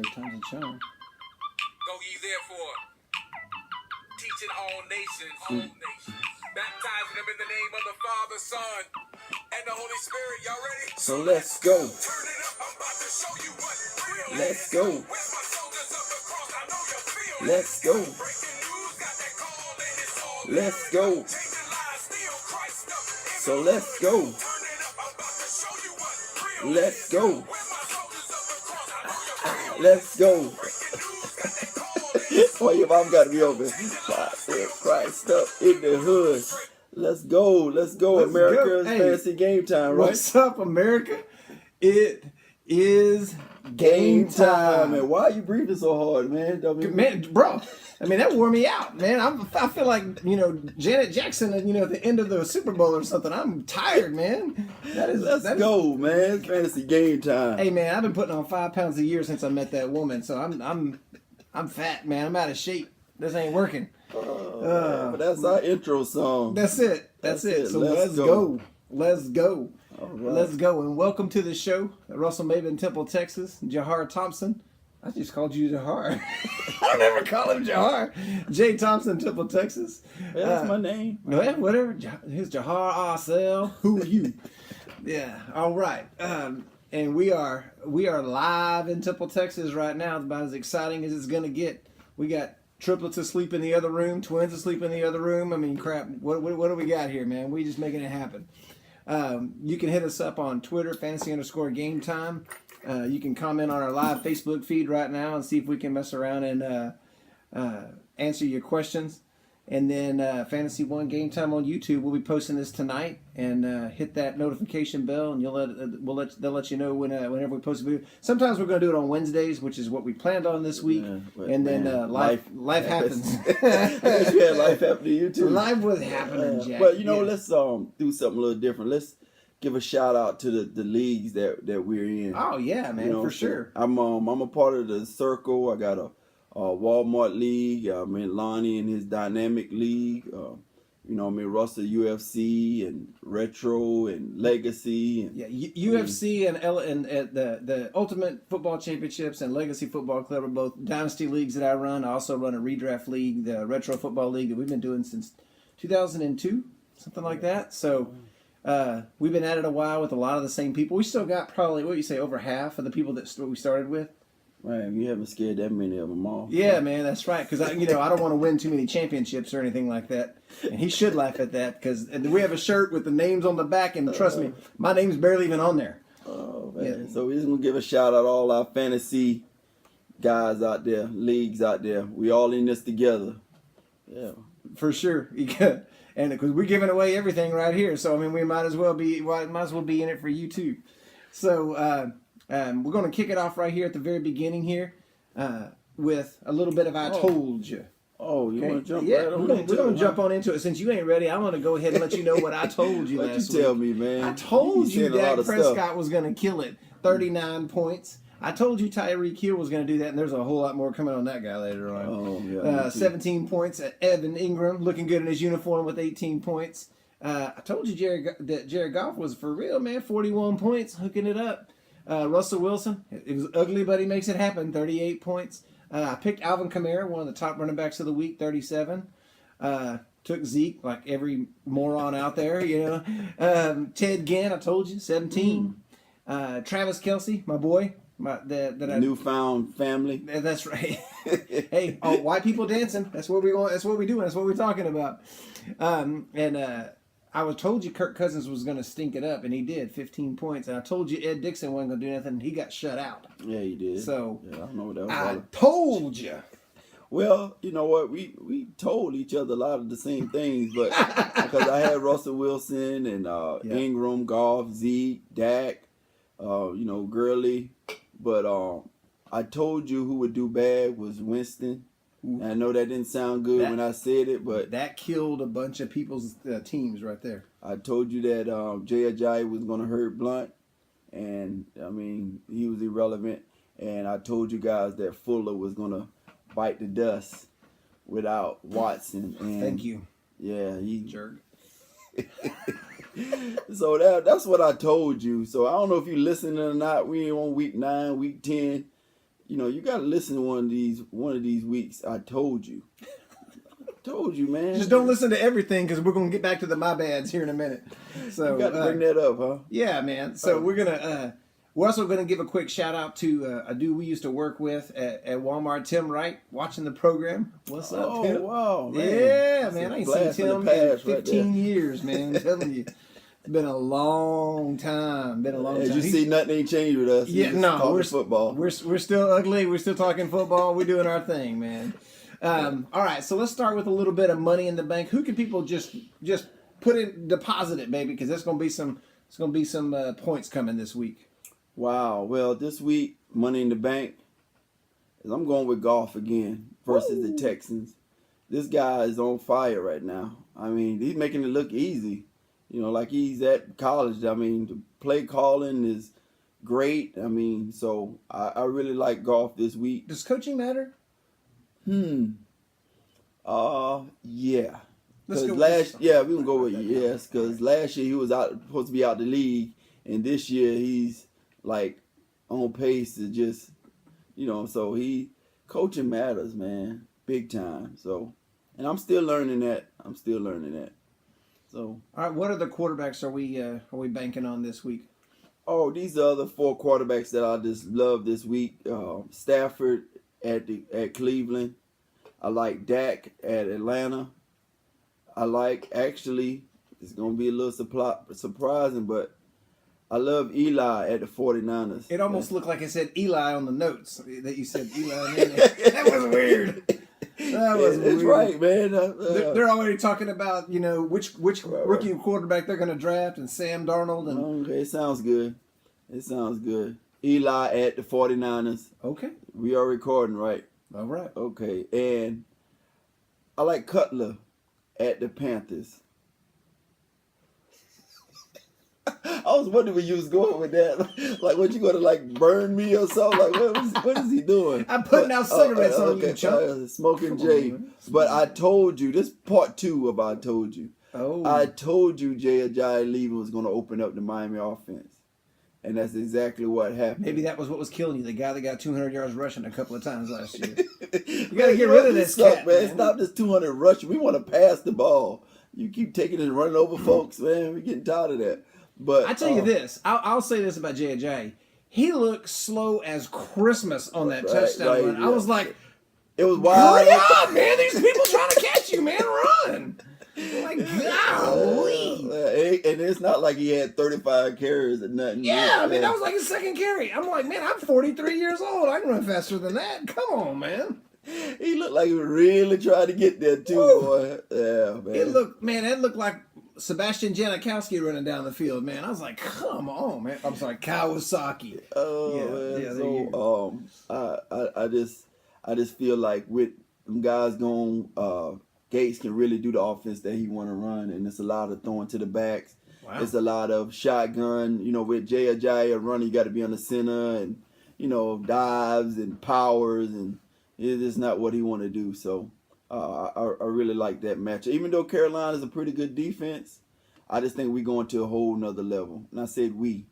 third time's a charm. Go ye therefore, teaching all nations, baptizing them in the name of the Father, Son, and the Holy Spirit. Y'all ready? So let's go. Turn it up, I'm about to show you what real Let's is. go. Where's my soldiers of the cross? I know you feel Let's go. breaking news, got that call and it's all Let's go. changing lives, still Christ up in So the let's hood. go. Turn it up, I'm about to show you what real Let's is. go. Where's my soldiers of the cross? I know you feel Let's go. breaking news, got that call and it's Well, your mom got to be open. Christ up in the hood. Let's go. Let's go. Let's America go. is Hey, fancy game time, right? What's up, America? It is Game game time. time. And why are you breathing so hard, man? I mean, Man, bro, I mean, that wore me out, man. I feel like, Janet Jackson, at the end of the Super Bowl or something. I'm tired, man. let's go, man. It's fantasy game time. Hey, man, I've been putting on 5 pounds a year since I met that woman, so I'm fat, man. I'm out of shape. This ain't working. But that's our intro song. That's it. That's it. So Let's let's go. All right. Let's go. And welcome to the show. Russell Maven, Temple, Texas. Jahar Thompson. I just called you Jahar. I don't ever call him Jahar. Jay Thompson, Temple, Texas. Yeah, that's my name. Well, whatever. Here's Jahar Arcel. Who are you? Yeah. All right. And we are live in Temple, Texas right now. It's about as exciting as it's gonna get. We got triplets asleep in the other room, twins asleep in the other room. I mean, crap. What do we got here, man? We just making it happen. You can hit us up on Twitter, fantasy_game time. You can comment on our live Facebook feed right now and see if we can mess around and answer your questions. And then Fantasy One Game Time on YouTube. We'll be posting this tonight, and hit that notification bell, and they'll let you know whenever we post a video. Sometimes we're going to do it on Wednesdays, which is what we planned on this week. And then life happens. I guess you had life happen to you too. Life was happening, Jack. But let's do something a little different. Let's give a shout out to the leagues that we're in. Oh yeah, man, for sure. I'm a part of the circle. I got a Walmart league. I'm in Lonnie and his dynamic league. Russell UFC and retro and legacy. And, UFC and the Ultimate Football Championships and Legacy Football Club are both dynasty leagues that I run. I also run a redraft league, the Retro Football League, that we've been doing since 2002, something like that. So we've been at it a while with a lot of the same people. We still got probably, what do you say, over half of the people that we started with. Man, you haven't scared that many of them off. Yeah, man, that's right. Because I don't want to win too many championships or anything like that. And he should laugh at that, because we have a shirt with the names on the back, and trust me, my name's barely even on there. Oh man! Yeah. So we're just gonna give a shout out to all our fantasy guys out there, leagues out there. We all in this together. Yeah, for sure. And because we're giving away everything right here, so I mean, we might as well be in it for you too. So. We're going to kick it off right here at the very beginning here with a little bit of I Told You. Oh, you want to jump right on into it? We're going to jump on into it. Since you ain't ready, I'm going to go ahead and let you know what I told you last week. You tell me, man. I told you Dak Prescott stuff. was going to kill it. 39 points. I told you Tyreek Hill was going to do that, and there's a whole lot more coming on that guy later on. Oh, yeah. 17 points. Evan Ingram looking good in his uniform with 18 points. I told you Jared Goff was for real, man. 41 points, hooking it up. Russell Wilson, it was ugly, but he makes it happen. 38 points. I picked Alvin Kamara, one of the top running backs of the week, 37. Took Zeke, like every moron out there, Ted Ginn, I told you, 17. Travis Kelce, my boy. Newfound family. That's right. Hey, white people dancing. That's what we want. That's what we doing. That's what we're talking about. I was told you Kirk Cousins was going to stink it up, and he did, 15 points. And I told you Ed Dixon wasn't going to do nothing, and he got shut out. Yeah, he did. So I don't know what that was. I told you. Well, you know what? We told each other a lot of the same things, but because I had Russell Wilson and Ingram, Goff, Zeke, Dak, Gurley, but I told you who would do bad was Winston. And I know that didn't sound good when I said it, but that killed a bunch of people's teams right there. I told you that Jay Ajayi was going to hurt Blunt, and I mean he was irrelevant. And I told you guys that Fuller was going to bite the dust without Watson. And thank you. Yeah, he jerk. So that's what I told you. So I don't know if you listening or not. We ain't on week 9, week 10. you got to listen to one of these weeks. I told you. Told you, man. Just don't listen to everything because we're gonna get back to the my bads here in a minute. So you got to bring that up, huh? Yeah, man. So we're also gonna give a quick shout out to a dude we used to work with at Walmart, Tim Wright, watching the program. What's up, Tim? Oh wow, man. Yeah, That's man. a I ain't blast seen from Tim the in past right 15 there. years, man. I'm telling you. It's been a long time. As you see, nothing ain't changed with us. Yeah, We're no, talking football. We're still ugly. We're still talking football. We're doing our thing, man. All right, so let's start with a little bit of money in the bank. Who can people just put in, deposit it, baby? Because there's gonna be some points coming this week. Wow. Well, this week, money in the bank. I'm going with Goff again versus the Texans. This guy is on fire right now. I mean, he's making it look easy. Like he's at college. I mean, the play calling is great. I mean, so I really like Goff this week. Does coaching matter? Yeah. Let's go we can go with yes, because last year he was supposed to be out the league, and this year he's like on pace to just, so coaching matters, man, big time. So, and I'm still learning that. So, all right, what other quarterbacks are we banking on this week? Oh, these are the 4 quarterbacks that I just love this week. Stafford at Cleveland. I like Dak at Atlanta. I like, actually, it's going to be a little surprising, but I love Eli at the 49ers. It almost looked like it said Eli on the notes that you said Eli. That was weird. That was weird. It's right, man. They're already talking about, which rookie quarterback they're going to draft, and Sam Darnold. And okay, it sounds good. Eli at the 49ers. Okay. We are recording, right? All right. Okay, and I like Cutler at the Panthers. I was wondering where you was going with that. Like, what, you going to, burn me or something? Like, what is he doing? I'm putting out cigarettes on you, chump. Smoking Jay. But I told you, this part 2 of I told you. Oh. I told you Jay Ajayi was going to open up the Miami offense. And that's exactly what happened. Maybe that was what was killing you. The guy that got 200 yards rushing a couple of times last year. You got to get rid of this cat, man. Stop this 200 rushing. We want to pass the ball. You keep taking it and running over folks, man. We're getting tired of that. But I tell you this. I'll say this about Jay Ajayi. He looked slow as Christmas on that touchdown run. Yeah. I was like, it was wild. Hurry up, man. These people trying to catch you, man. Run. Like, golly. And it's not like he had 35 carries or nothing. Yeah, I mean, that was like his second carry. I'm like, man, I'm 43 years old. I can run faster than that. Come on, man. He looked like he was really trying to get there, too, boy. Yeah, man. That looked like Sebastian Janikowski running down the field, man. I was like, come on, man. I'm sorry, Kawasaki. Oh, yeah, man. So, I just feel like with them guys going, Gates can really do the offense that he want to run, and it's a lot of throwing to the backs. Wow. It's a lot of shotgun. With Jay Ajayi running, you got to be on the center, and dives and powers, and it's not what he want to do. So I really like that match. Even though Carolina is a pretty good defense, I just think we're going to a whole nother level. And I said we.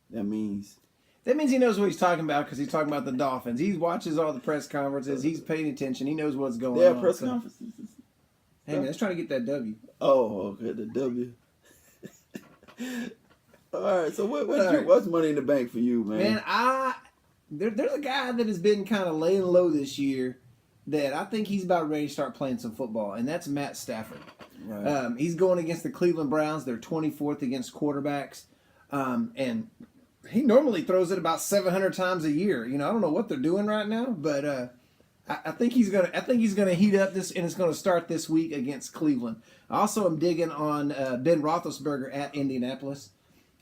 That means he knows what he's talking about, because he's talking about the Dolphins. He watches all the press conferences. He's paying attention. He knows what's going on. Yeah, press conferences. Hey, man, let's try to get that W. Oh, okay, the W. All right, so what's money in the bank for you, man? Man, there's a guy that has been kind of laying low this year that I think he's about ready to start playing some football, and that's Matt Stafford. Right. He's going against the Cleveland Browns. They're 24th against quarterbacks, and he normally throws it about 700 times a year. I don't know what they're doing right now, but I think he's gonna heat up this, and it's gonna start this week against Cleveland. I also am digging on Ben Roethlisberger at Indianapolis.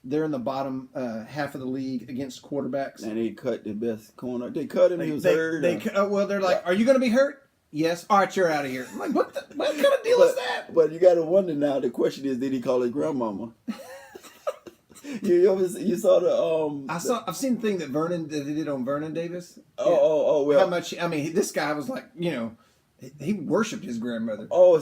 They're in the bottom half of the league against quarterbacks. And they cut the best corner. They cut him. He was hurt. They're like, "Are you gonna be hurt?" Yes. All right, you're out of here. I'm like, what kind of deal is that? But you got to wonder now. The question is, did he call his grandmama? You saw the I've seen the thing that they did on Vernon Davis. Well, how much? I mean, this guy was like, he worshipped his grandmother. Oh,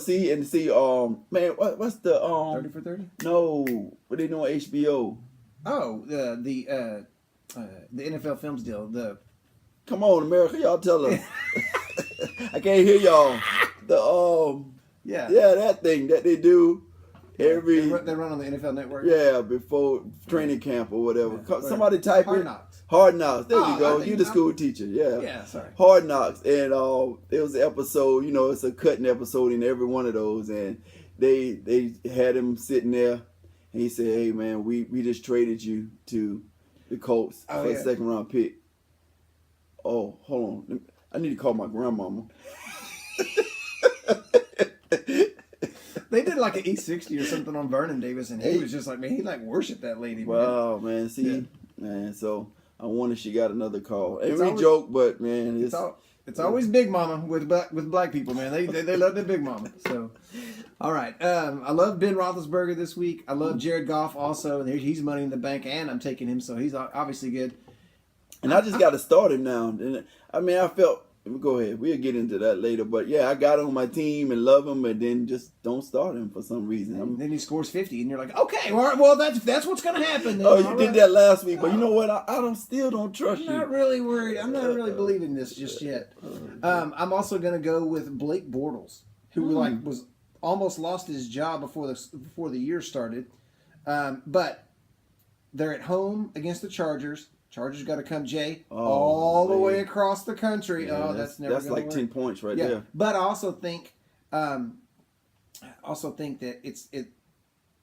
man, what's the 30 for 30? No, what they doing on HBO? Oh, the NFL Films deal. Come on, America, y'all tell us. I can't hear y'all. Yeah. That thing that they do every. They run on the NFL Network. Yeah, before training camp or whatever. Yeah. Somebody type Hard it. Knocks. Hard Knocks. There you Oh, go. You the school teacher. Yeah. Yeah, sorry. Hard Knocks. And it was an episode, it's a cutting episode in every one of those. And they had him sitting there and he said, hey, man, we just traded you to the Colts for a second round pick. Oh, hold on. I need to call my grandmama. They did like an E60 or something on Vernon Davis, and he was just like, man, he like worshiped that lady. Wow, man. See, man. So I wonder if she got another call. And we always, joke, but man, it's always Big Mama with black people, man. They love their Big Mama. So, all right. I love Ben Roethlisberger this week. I love Jared Goff also. He's money in the bank, and I'm taking him, so he's obviously good. And I just got to start him now. And I mean, I felt. Go ahead. We'll get into that later. But yeah, I got him on my team and love him, and then just don't start him for some reason. And then he scores 50, and you're like, okay, well that's what's gonna happen. Then. Oh, you did that last week, but you know what? I still don't trust you. I'm not really worried. I'm not really believing this just yet. I'm also gonna go with Blake Bortles, who was almost lost his job before the year started, but they're at home against the Chargers. Chargers got to come, Jay, all the way across the country. Yeah, that's never. That's like work. 10 points right there. But I also think, that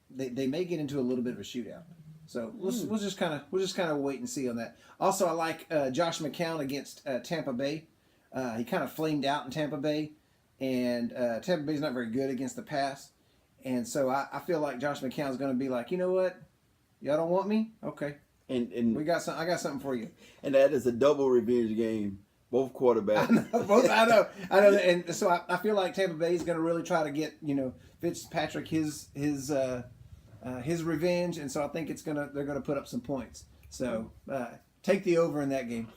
they may get into a little bit of a shootout. So we'll just kind of wait and see on that. Also, I like Josh McCown against Tampa Bay. He kind of flamed out in Tampa Bay, and Tampa Bay's not very good against the pass, and so I feel like Josh McCown's going to be like, you know what, y'all don't want me, okay. And I got something for you. And that is a double revenge game. Both quarterbacks. I know. And so I feel like Tampa Bay is going to really try to get Fitzpatrick his revenge, and so I think they're gonna put up some points. So take the over in that game.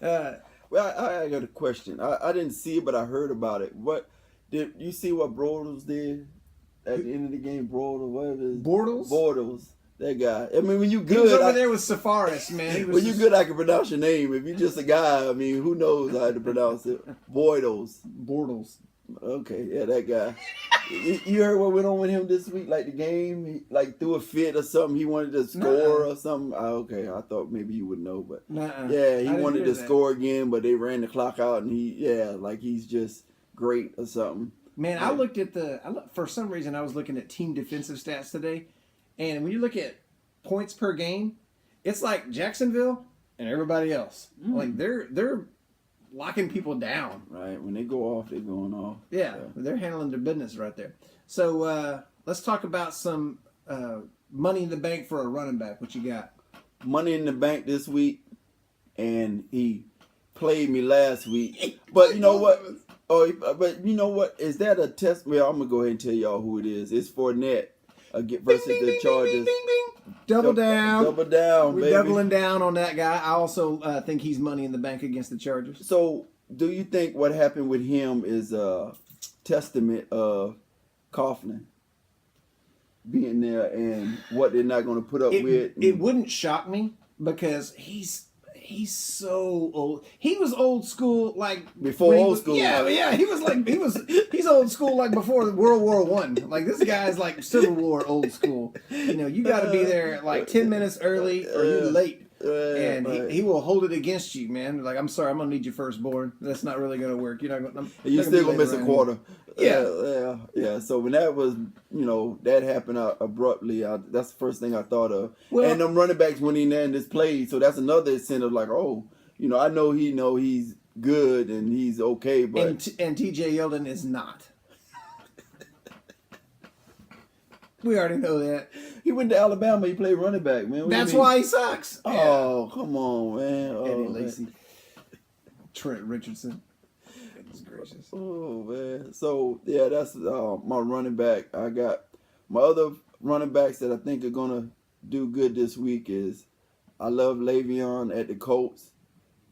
Well, I got a question. I didn't see it, but I heard about it. What did you see? What Bortles did at the end of the game? Bortles. That guy. I mean, when you good, he was over there with Safaris, man. When you good, I can pronounce your name. If you're just a guy, I mean, who knows how to pronounce it? Bortles. Okay, yeah, that guy. You heard what went on with him this week? Like the game, he, like threw a fit or something. He wanted to score or something. Okay, I thought maybe you would know, but yeah, he wanted to score again, but they ran the clock out, and he's just great or something. Man, I looked at for some reason I was looking at team defensive stats today. And when you look at points per game, it's like Jacksonville and everybody else. Like they're locking people down. Right. When they go off, they're going off. Yeah. They're handling their business right there. So let's talk about some money in the bank for a running back. What you got? Money in the bank this week, and he played me last week. But you know what? But you know what? Is that a test? Well, I'm gonna go ahead and tell y'all who it is. It's Fournette. Versus the Chargers. Double down. We're baby. Doubling down on that guy. I also think he's money in the bank against the Chargers. So, do you think what happened with him is a testament of Coughlin being there and what they're not going to put up with? It wouldn't shock me because he's so old. He was old school, like before old school. Yeah. He's old school, like before World War I. Like this guy's like Civil War old school. You got to be there like 10 minutes early or you're late. And he will hold it against you, man. Like, I'm sorry, I'm gonna need your firstborn. That's not really gonna work. You're not gonna. You're still gonna miss a quarter. Yeah. So when that was, that happened abruptly, that's the first thing I thought of. Well, and them running backs went in there and just played. So that's another incentive. Like, I know he's good and he's okay, but and T.J. Yeldon is not. We already know that. He went to Alabama. He played running back, man. That's why he sucks. Oh, come on, man. Eddie Lacy. Trent Richardson. Goodness gracious. Oh, man. So, yeah, that's my running back. I got my other running backs that I think are going to do good this week is I love Le'Veon at the Colts.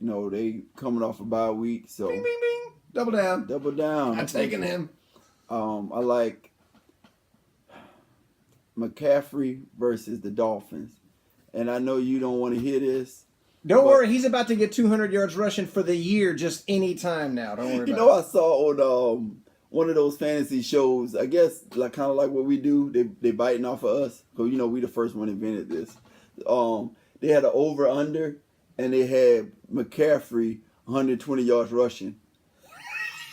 They coming off a bye week. So bing, bing, bing. Double down. I'm taking him. I like McCaffrey versus the Dolphins. And I know you don't want to hear this, Don't worry, he's about to get 200 yards rushing for the year just any time now. Don't worry about it. I saw on one of those fantasy shows, I guess, like kind of like what we do, they biting off of us. Because, we the first one invented this. They had an over-under, and they had McCaffrey 120 yards rushing.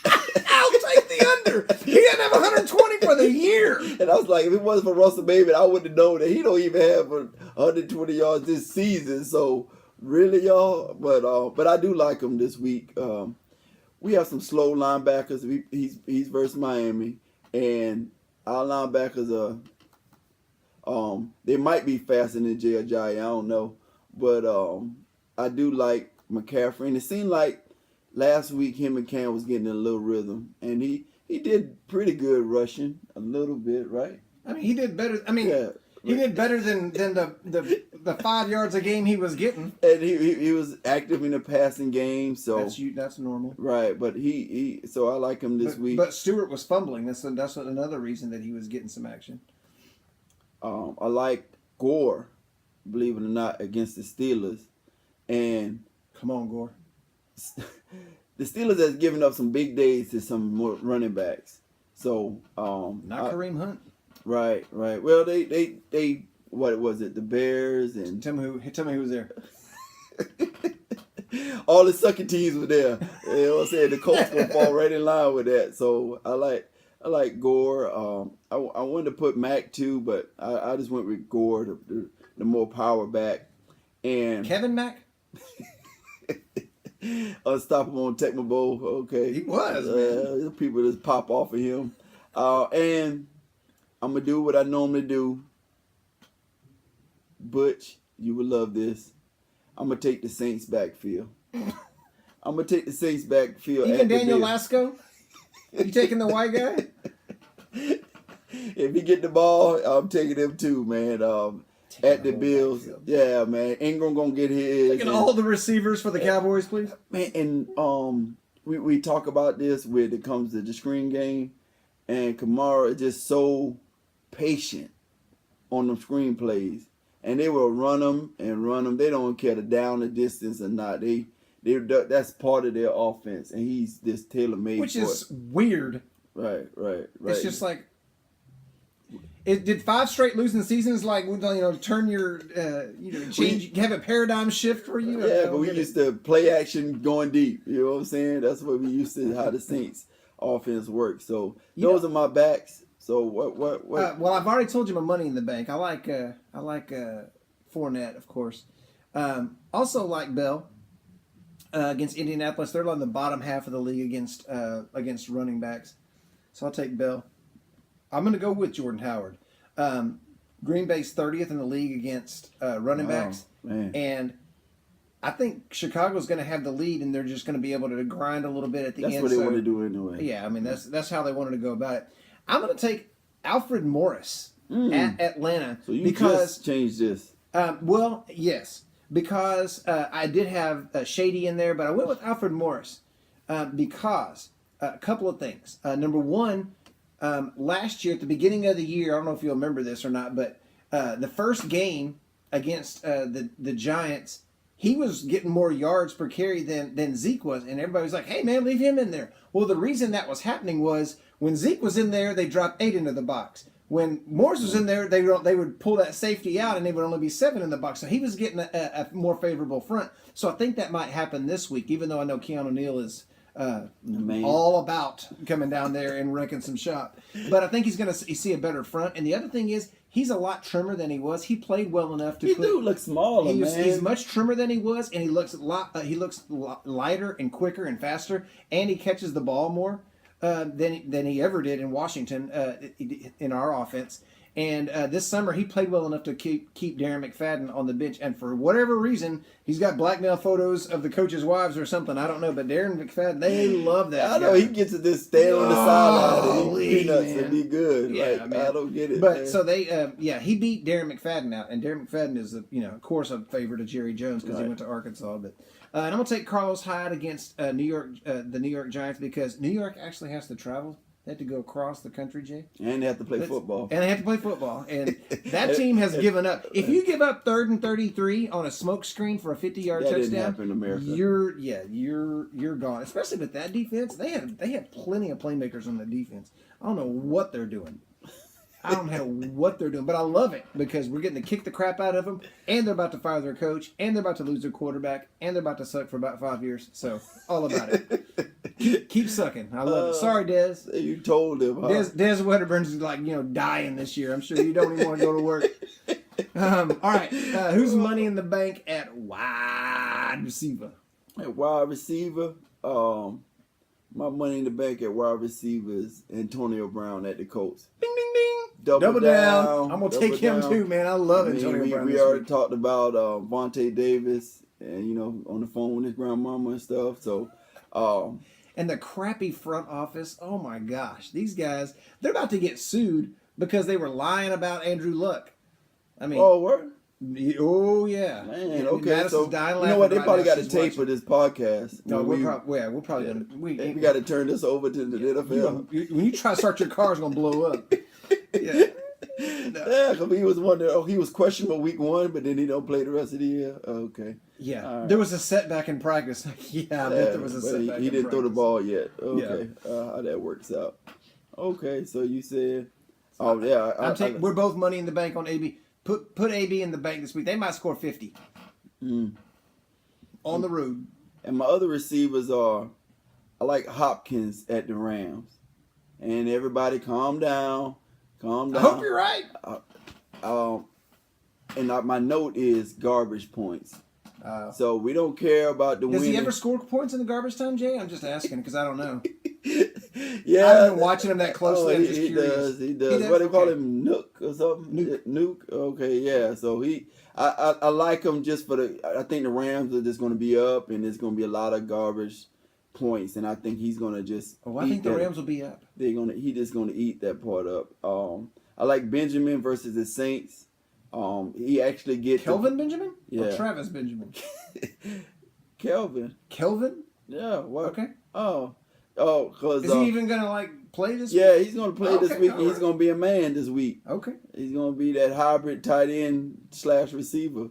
I'll take the under. He didn't have 120 for the year. And I was like, if it wasn't for Russell Bateman, I wouldn't have known that he don't even have 120 yards this season. So, really, y'all? But I do like him this week. We have some slow linebackers. He's versus Miami, and our linebackers they might be faster than Jay Ajayi. I don't know, but I do like McCaffrey, and it seemed like last week him and Cam was getting a little rhythm, and he did pretty good rushing a little bit, right? I mean, he did better. I mean, yeah. He did better than the 5 yards a game he was getting. And he was active in the passing game, so that's normal, right? But so I like him this week. But Stewart was fumbling. That's another reason that he was getting some action. I like Gore, believe it or not, against the Steelers, and come on, Gore. The Steelers has given up some big days to some more running backs. So not Kareem Hunt. Right. Well, they what was it? The Bears and tell me who was there. All the sucking teams were there. You know what I'm saying? The Colts will fall right in line with that. So I like Gore. I wanted to put Mac too, but I just went with Gore, the more power back. And Kevin Mack. Unstoppable on Tecmo Bowl. Okay, he was. Man. People just pop off of him, and I'm gonna do what I normally do. Butch, you would love this. I'm gonna take the Saints backfield. Even Daniel Lasco? You taking the white guy? If he get the ball, I'm taking him too, man. At the Bills, yeah, man. Ingram gonna get his. Taking all the receivers for the Cowboys, please, man. And we talk about this when it comes to the screen game, and Kamara is just so patient on them screen plays, and they will run them. They don't care to down the distance or not. That's part of their offense, and he's just tailor made. Which is weird. Right. It's just like. Did 5 straight losing seasons turn your change, have a paradigm shift for you? Yeah, but we used to play action going deep. You know what I'm saying? That's what we used to how the Saints offense works. So those are my backs. So what? Well, I've already told you my money in the bank. I like Fournette, of course. Also like Bell against Indianapolis. They're on the bottom half of the league against running backs. So I'll take Bell. I'm going to go with Jordan Howard. Green Bay's 30th in the league against running backs. Man. And I think Chicago's going to have the lead, and they're just going to be able to grind a little bit at the end. That's what they want to do anyway. Yeah, I mean, that's how they wanted to go about it. I'm going to take Alfred Morris at Atlanta. So you just changed this. Well, yes, because I did have Shady in there, but I went with Alfred Morris because a couple of things. Number one, last year, at the beginning of the year, I don't know if you'll remember this or not, but the first game against the Giants, he was getting more yards per carry than Zeke was, and everybody was like, hey, man, leave him in there. Well, the reason that was happening was when Zeke was in there, they dropped 8 into the box. When Morris was in there, they would pull that safety out, and they would only be 7 in the box. So he was getting a more favorable front. So I think that might happen this week, even though I know Keanu Neal is all about coming down there and wrecking some shop. But I think he's going to see a better front. And the other thing is, he's a lot trimmer than he was. He played well enough to. He do look smaller, man. He's much trimmer than he was, and he looks lighter and quicker and faster, and he catches the ball more than he ever did in Washington in our offense. And this summer, he played well enough to keep Darren McFadden on the bench. And for whatever reason, he's got blackmail photos of the coaches' wives or something. I don't know. But Darren McFadden, they love that. I know. He gets to just stand on the sideline and eat peanuts and be good. Yeah, like, I don't get it. But man. so they, he beat Darren McFadden out. And Darren McFadden is, of course, a favorite of Jerry Jones because he went to Arkansas. But and I'm going to take Carlos Hyde against the New York Giants because New York actually has to travel They had to go across the country, Jay. And they have to play football. And they have to play football. And that team has given up. If you give up 3rd and 33 on a smoke screen for a 50-yard touchdown, didn't happen in America. You're gone. Especially with that defense. They have plenty of playmakers on the defense. I don't know what they're doing. I don't know what they're doing, but I love it because we're getting to kick the crap out of them, and they're about to fire their coach, and they're about to lose their quarterback, and they're about to suck for about 5 years. So, all about it. Keep sucking. I love it. Sorry, Dez. You told him, huh? Dez Wedderburn's like, dying this year. I'm sure you don't even want to go to work. All right. Who's money in the bank at wide receiver? At wide receiver, my money in the bank at wide receiver is Antonio Brown at the Colts. Ding, ding, ding. Double down. I'm going to take him too, man. I love Antonio Brown. We already talked about Vontae Davis and, on the phone with his grandmama and stuff. So, and the crappy front office, oh my gosh. These guys, they're about to get sued because they were lying about Andrew Luck. I mean, word? Oh, yeah. Man, okay. So, you know what? They probably got a tape for this podcast. No, we're probably going to. We got to turn this over to the NFL. When you try to start your car, it's going to blow up. Yeah. No. Yeah, because he was wondering, he was questionable week 1, but then he don't play the rest of the year. Okay. Yeah. Right. There was a setback in practice. I bet there was a setback he didn't throw the ball yet. Okay. Yeah. How that works out. Okay, so you said, we're both money in the bank on AB. Put AB in the bank this week. They might score 50 on the road. And my other receivers are, I like Hopkins at the Rams. And everybody calm down. Calm down. I hope you're right. And my note is garbage points. So we don't care about the Does winning. he ever score points in the garbage time, Jay? I'm just asking because I don't know. Yeah, I haven't been watching him that closely. I'm just curious. He does. What do they call him? Nook or something? Nuke. Okay, yeah. So I like him just for I think the Rams are just going to be up, and there's going to be a lot of garbage points, and I think he's going to just. Oh, I think the Rams will be up. He just going to eat that part up. I like Benjamin versus the Saints. He actually gets Kelvin Benjamin? Yeah. Or Travis Benjamin? Kelvin. Kelvin? Yeah. What? Okay. Because is he even gonna play this? Yeah, he's gonna play this week. Right. He's gonna be a man this week. Okay. He's gonna be that hybrid tight end / receiver,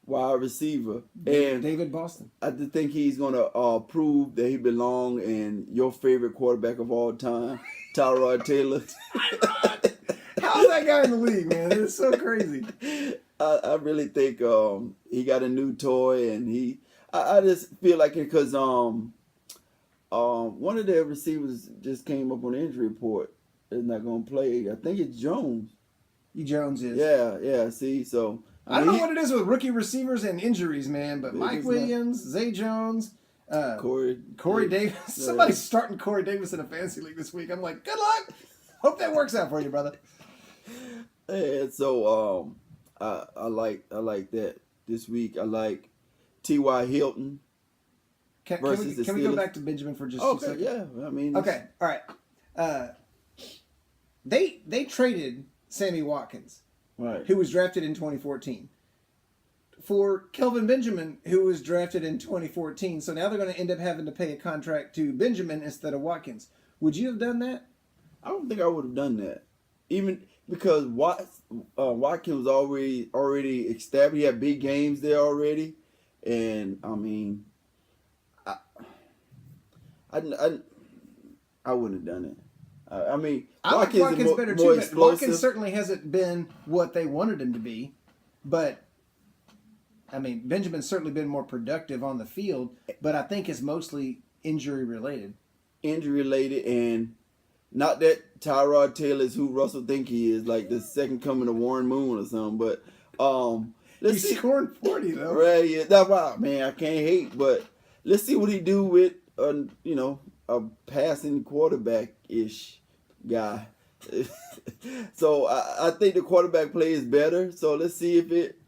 wide receiver. And David Boston. I just think he's gonna prove that he belong in your favorite quarterback of all time, Tyrod Taylor. How's that guy in the league, man? It's so crazy. I really think he got a new toy, and I just feel like it because one of their receivers just came up on the injury report. Is not going to play. I think it's Jones. Jones is. Yeah. See, so I don't know what it is with rookie receivers and injuries, man. But Mike Williams, Zay Jones, Corey Davis. Somebody's starting Corey Davis in a fantasy league this week. I'm like, good luck. Hope that works out for you, brother. And so I like that this week. I like T.Y. Hilton. Can we go back to Benjamin for just 2 seconds? Yeah. I mean, okay, all right. They traded Sammy Watkins, right, who was drafted in 2014, for Kelvin Benjamin, who was drafted in 2014. So now they're going to end up having to pay a contract to Benjamin instead of Watkins. Would you have done that? I don't think I would have done that, even because Watkins was already established. He had big games there already, and I mean. I wouldn't have done it. I mean, I like Watkins better too, but Watkins certainly hasn't been what they wanted him to be. But, I mean, Benjamin's certainly been more productive on the field, but I think it's mostly injury related. And not that Tyrod Taylor is who Russell think he is, like the second coming of Warren Moon or something, but he's scoring 40 though. Right, yeah, that's why, man, I can't hate, but let's see what he do with a passing quarterback-ish guy. So I think the quarterback play is better. So let's see if it,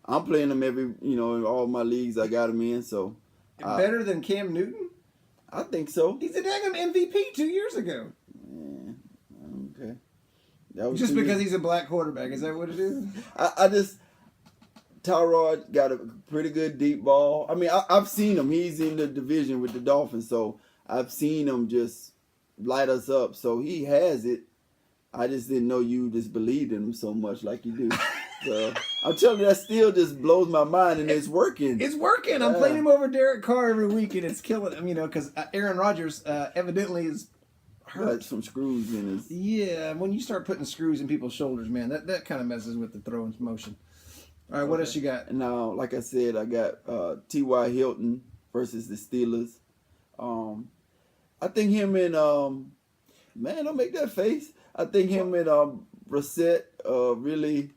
I'm playing him every, in all my leagues I got him in. So better than Cam Newton? I think so. He's a daggum MVP 2 years ago. Yeah, okay. Just because he's a black quarterback, is that what it is? Tyrod got a pretty good deep ball. I mean, I've seen him. He's in the division with the Dolphins, so I've seen him just light us up. So he has it. I just didn't know you just believed in him so much like you do. So I'm telling you, that still just blows my mind, and it's working. It's working. I'm playing him over Derek Carr every week, and it's killing him. Because Aaron Rodgers evidently is hurt. Got some screws in his. Yeah, when you start putting screws in people's shoulders, man, that kind of messes with the throwing motion. All right, what else you got? Now, like I said, I got T.Y. Hilton versus the Steelers. I think him and man, don't make that face. I think him and Brissett really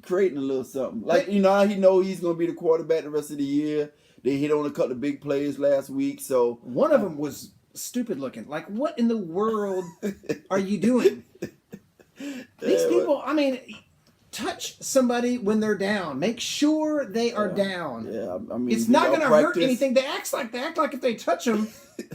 creating a little something. Like, how he know he's gonna be the quarterback the rest of the year. They hit on a couple of big plays last week. So one of them was stupid looking. Like, what in the world are you doing? These people, touch somebody when they're down. Make sure they are down. Yeah, it's not going to hurt anything. They act like if they touch them,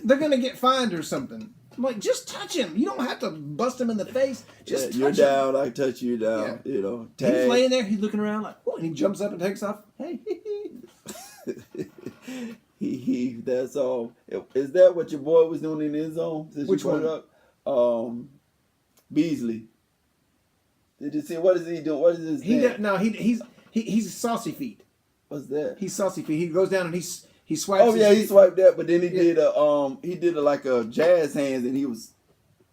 they're going to get fined or something. I'm like, just touch him. You don't have to bust him in the face. Just touch him. You're down. I touch you down. Yeah. Tag. He's laying there. He's looking around like, oh, and he jumps up and takes off. Hey. That's all. Is that what your boy was doing in his zone? Which one? Up? Beasley. Did you see what is he doing? What is his name? He's saucy feet. What's that? He's saucy feet. He goes down and he swipes. Oh yeah, his he swiped that, but then he did like a jazz hands, and he was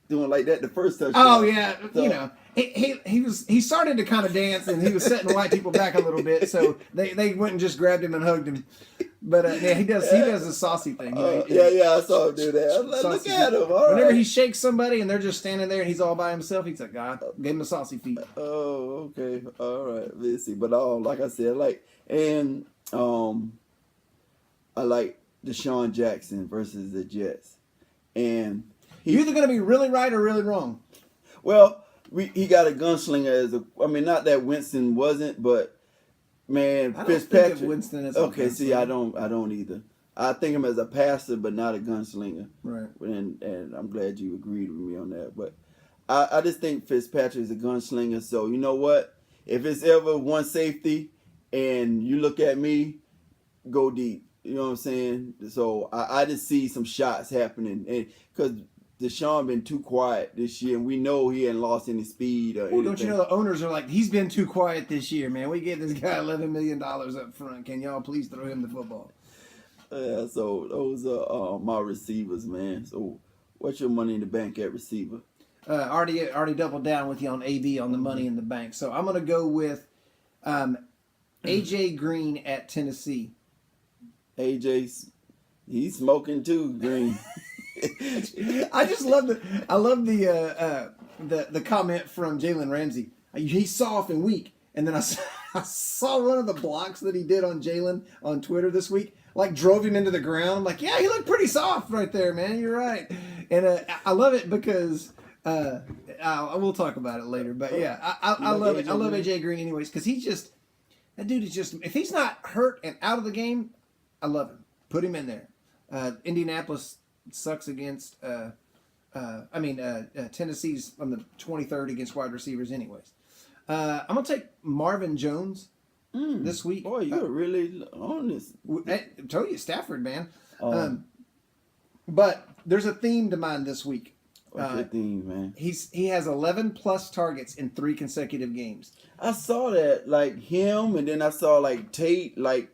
doing like that the first touchdown. Oh yeah, so, he started to kind of dance, and he was setting white people back a little bit, so they went and just grabbed him and hugged him. But he does the saucy thing. I saw him do that. Look at him. All Whenever right. he shakes somebody and they're just standing there and he's all by himself, he's like, God, gave him the saucy feet. Oh, okay. All right. Let's see. But like I said, I like Deshaun Jackson versus the Jets. And you're either going to be really right or really wrong. Well, he got a gunslinger not that Winston wasn't, but man, I don't Fitzpatrick. think of Winston as okay, see, I don't either. I think him as a passer, but not a gunslinger. Right. And I'm glad you agreed with me on that. But I just think Fitzpatrick is a gunslinger. So you know what? If it's ever one safety, and you look at me, go deep. You know what I'm saying? So I just see some shots happening, and because Deshaun been too quiet this year, and we know he hadn't lost any speed or anything. Don't you know the owners are like, he's been too quiet this year, man. We gave this guy $11 million up front. Can y'all please throw him the football? Yeah, so those are my receivers, man. So what's your money in the bank at receiver? Already doubled down with you on AB on the money in the bank. So I'm going to go with AJ Green at Tennessee. AJ's he's smoking too, Green. I just love the comment from Jalen Ramsey. He's soft and weak, and then I saw one of the blocks that he did on Jalen on Twitter this week. Like drove him into the ground. I'm like, yeah, he looked pretty soft right there, man. You're right, and I love it because we'll talk about it later. But yeah, I love it. I love AJ Green anyways because that dude is just, if he's not hurt and out of the game, I love him. Put him in there. Indianapolis sucks against Tennessee's on the 23rd against wide receivers anyways. I'm going to take Marvin Jones this week. Boy, you're really on this. I told you, Stafford, man. But there's a theme to mine this week. What's your theme, man? He has 11 plus targets in 3 consecutive games. I saw that, like him, and then I saw like Tate, like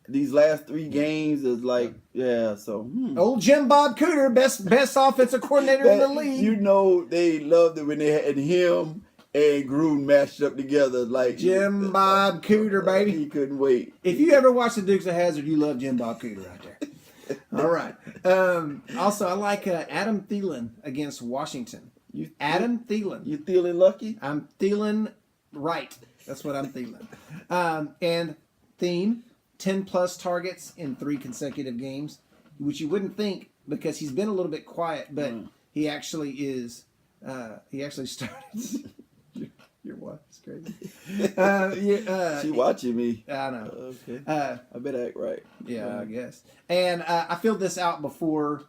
these last 3 games is like, yeah. So old Jim Bob Cooter, best offensive coordinator in the league. You know they loved it when they had him and Gruden matched up together, like Jim Bob Cooter, baby. He couldn't wait. If you ever watch the Dukes of Hazzard, you love Jim Bob Cooter right there. All right. Also, I like Adam Thielen against Washington. Adam Thielen. You Thielen lucky? I'm Thielen right. That's what I'm Thielen. And theme, 10 plus targets in 3 consecutive games, which you wouldn't think because he's been a little bit quiet, but he actually is. He actually started. Your wife is crazy. She watching me. I know. Okay. I better act right. Yeah, I guess. And I filled this out before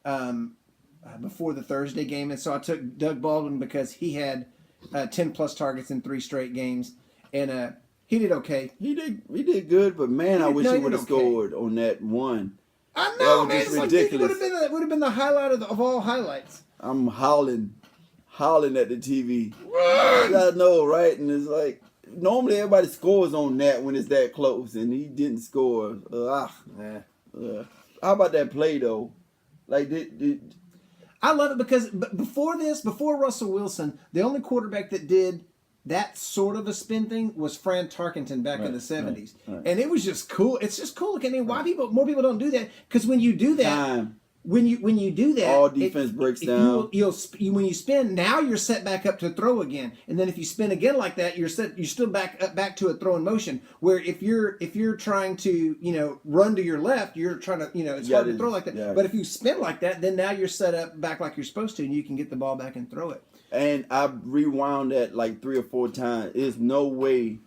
the Thursday game, and so I took Doug Baldwin because he had 10 plus targets in 3 straight games, and he did okay. He did good, but man, I wish he would have scored on that one. I know, man. It's It's ridiculous. Like, would have been the highlight of all highlights. I'm howling at the TV. I know, right? And it's like, normally everybody scores on that when it's that close, and he didn't score. How about that play, though? Like, I love it because before Russell Wilson, the only quarterback that did that sort of a spin thing was Fran Tarkenton back in the 70s. Right. And it was just cool. It's just cool. I mean, why more people don't do that? Because when you do that, when you do that, all defense breaks down. When you spin, now you're set back up to throw again. And then if you spin again like that, you're still back to a throwing motion. Where if you're trying to run to your left, you're trying to it's hard to throw like that. Yeah. But if you spin like that, then now you're set up back like you're supposed to, and you can get the ball back and throw it. And I rewound that like 3 or 4 times. There's no way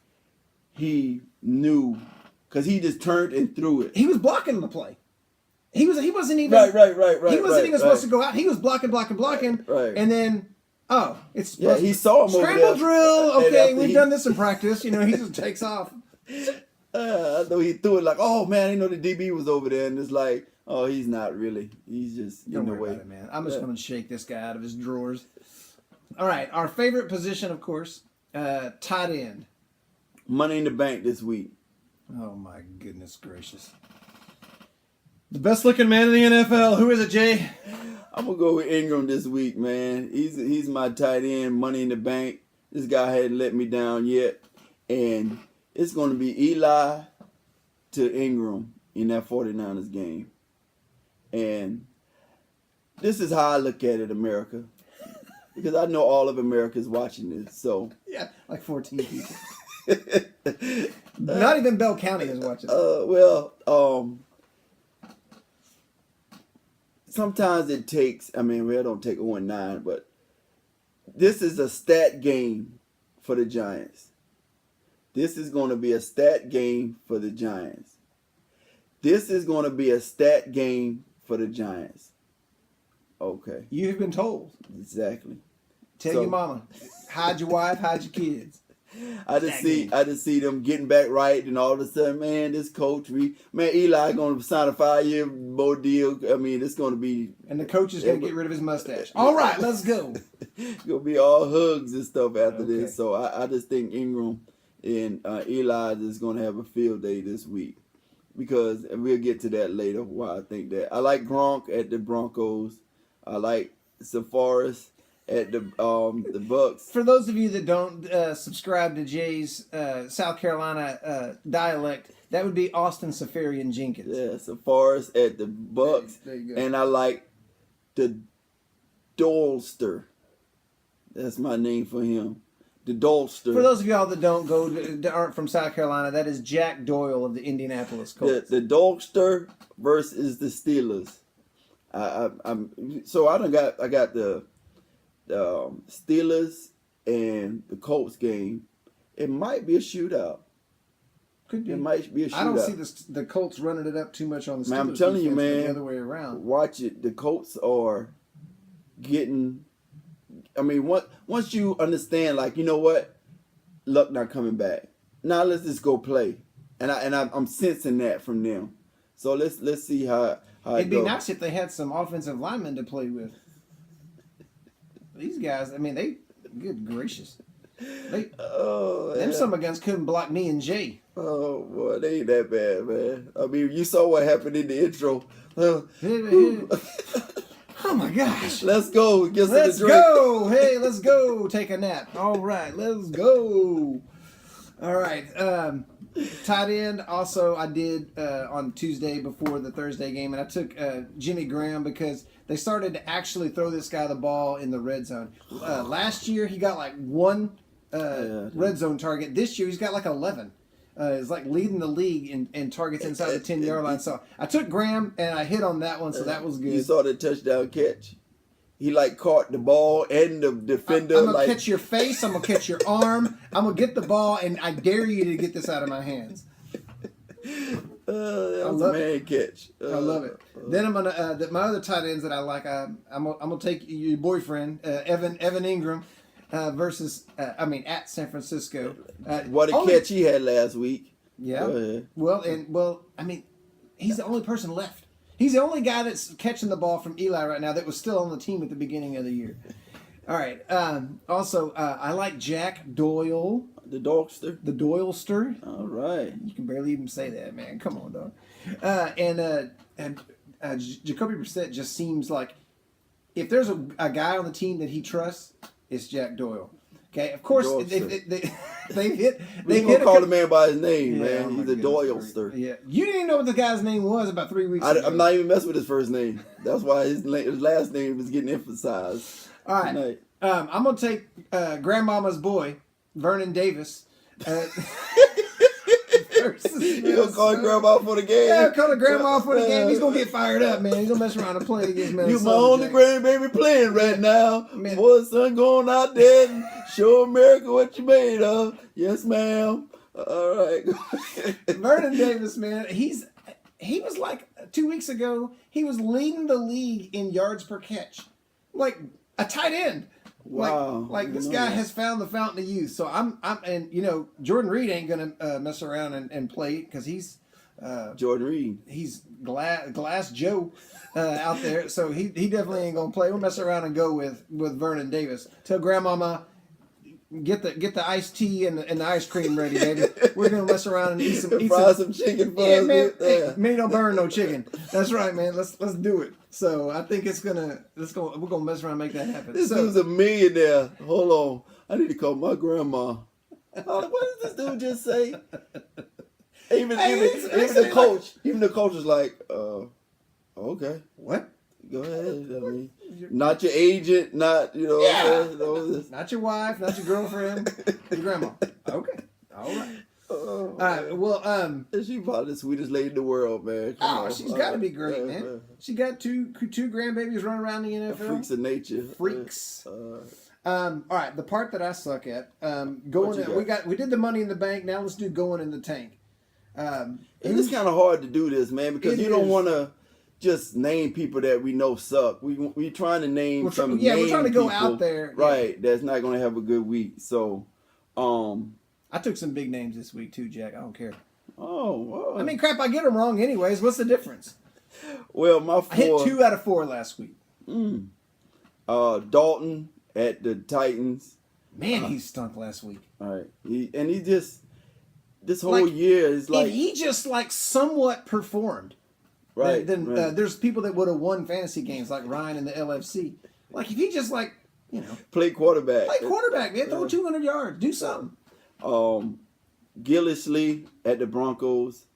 he knew, because he just turned and threw it. He was blocking the play. He wasn't even right. He wasn't even supposed to go out. He was blocking, right. And then he saw him scramble drill. Okay, we've done this in practice. He just takes off. I know he threw it like, oh man, I know the DB was over there, and it's like, oh, he's not really. He's just in the way. About it, man. I'm just going to shake this guy out of his drawers. All right, our favorite position, of course, tight end. Money in the Bank this week. Oh my goodness gracious. The best looking man in the NFL. Who is it, Jay? I'm going to go with Ingram this week, man. He's my tight end, Money in the Bank. This guy hadn't let me down yet. And it's going to be Eli to Ingram in that 49ers game. And this is how I look at it, America. Because I know all of America is watching this. So yeah, like 14 people. Not even Bell County is watching. Sometimes it takes, we don't take 0-9, but this is a stat game for the Giants. This is going to be a stat game for the Giants. This is going to be a stat game for the Giants. Okay. You have been told. Exactly. Tell your mama. Hide your wife, hide your kids. I just see them getting back right, and all of a sudden, man, this coach, Eli going to sign a 5-year more deal. It's going to be, and the coach is going to get rid of his mustache. All right, let's go. It's going to be all hugs and stuff after this. So I just think Ingram and Eli is going to have a field day this week, because we'll get to that later. Why I think that. I like Gronk at the Broncos. I like Safaris at the Bucks. For those of you that don't subscribe to Jay's South Carolina dialect, that would be Austin Safarian Jenkins. Yeah, Safaris at the Bucks. There you go. And I like the Dolster. That's my name for him. The Dolster. For those of y'all that aren't from South Carolina, that is Jack Doyle of the Indianapolis Colts. The Dolster versus the Steelers. I got the Steelers and the Colts game. It might be a shootout. Could be. It might be a shootout. I don't see the Colts running it up too much on the Steelers. Man, I'm telling you, man. The other way around. Watch it. The Colts are getting. Once you understand, like, you know what, Luck not coming back. Now let's just go play, and I'm sensing that from them. So let's see how it'd be nice if they had some offensive linemen to play with. These guys, they good gracious. Them summer guns couldn't block me and Jay. Oh boy, they ain't that bad, man. You saw what happened in the intro. Oh my gosh. Let's go. Let's go. Hey, let's go. Take a nap. All right, let's go. All right. Tight end, also I did on Tuesday before the Thursday game, and I took Jimmy Graham because they started to actually throw this guy the ball in the red zone. Last year he got like one red zone target. This year he's got like 11. It's like leading the league in targets inside the 10-yard line. So I took Graham and I hit on that one, so that was good. You saw the touchdown catch. He caught the ball and the defender. I'm gonna catch your face. I'm gonna catch your arm. I'm gonna get the ball, and I dare you to get this out of my hands. That was a man catch. I love it. Then I'm gonna my other tight ends that I like. I'm gonna take your boyfriend Evan Ingram versus at San Francisco. What a catch he had last week. Yeah. Well, he's the only person left. He's the only guy that's catching the ball from Eli right now that was still on the team at the beginning of the year. All right. Also, I like Jack Doyle. The Dogster. The Doylester. All right. You can barely even say that, man. Come on, dog. And Jacoby Brissett just seems like if there's a guy on the team that he trusts, it's Jack Doyle. Okay, of course they've hit. We gonna call the man by his name, man. He's a Doylester. Yeah, you didn't even know what the guy's name was about 3 weeks ago. I'm not even messing with his first name. That's why his last name was getting emphasized. All right, tonight. I'm gonna take Grandmama's boy, Vernon Davis. You gonna call grandma for the game? Yeah, call the grandma for the game. He's gonna get fired up, man. He's gonna mess around and play against Minnesota. You my only grandbaby playing right now. Man. Boy, son, going out there and show America what you made of. Yes, ma'am. All right. Vernon Davis, man, he was like 2 weeks ago. He was leading the league in yards per catch, like a tight end. Wow. Like this guy has found the fountain of youth. So I'm and Jordan Reed ain't gonna mess around and play because he's Jordan Reed. He's Glass Joe out there. So he definitely ain't gonna play. We'll mess around and go with Vernon Davis. Tell Grandmama get the iced tea and the ice cream ready, baby. We're gonna mess around and eat some chicken for yeah, us. man. Hey, man, don't burn no chicken. That's right, man. Let's do it. So I think we're gonna mess around and make that happen. This dude's a millionaire. Hold on, I need to call my grandma. What did this dude just say? Even the coach is like, okay, what? Go ahead. I mean, not your agent, not not your wife, not your girlfriend, your grandma. Okay, all right. All right. Well, she's probably the sweetest lady in the world, man. Come on. She's got to be great, man. She got two grandbabies running around the NFL. Freaks of nature. Freaks. All right. The part that I suck at we did the Money in the Bank. Now let's do going in the tank. It's kind of hard to do this, man, because you don't want to just name people that we know suck. We trying to name some. We're trying to go out there, right? That's not going to have a good week. So, I took some big names this week too, Jack. I don't care. Oh, well. I mean, crap, I get them wrong anyways. What's the difference? Well, I hit 2 out of 4 last week. Dalton at the Titans. Man, he stunk last week. All right, he just this whole year is like he just like somewhat performed. Right. Then right. There's people that would have won fantasy games like Ryan in the LFC. Like if he just play quarterback. Man, throw 200 yards, do something. Gillislee at the Broncos.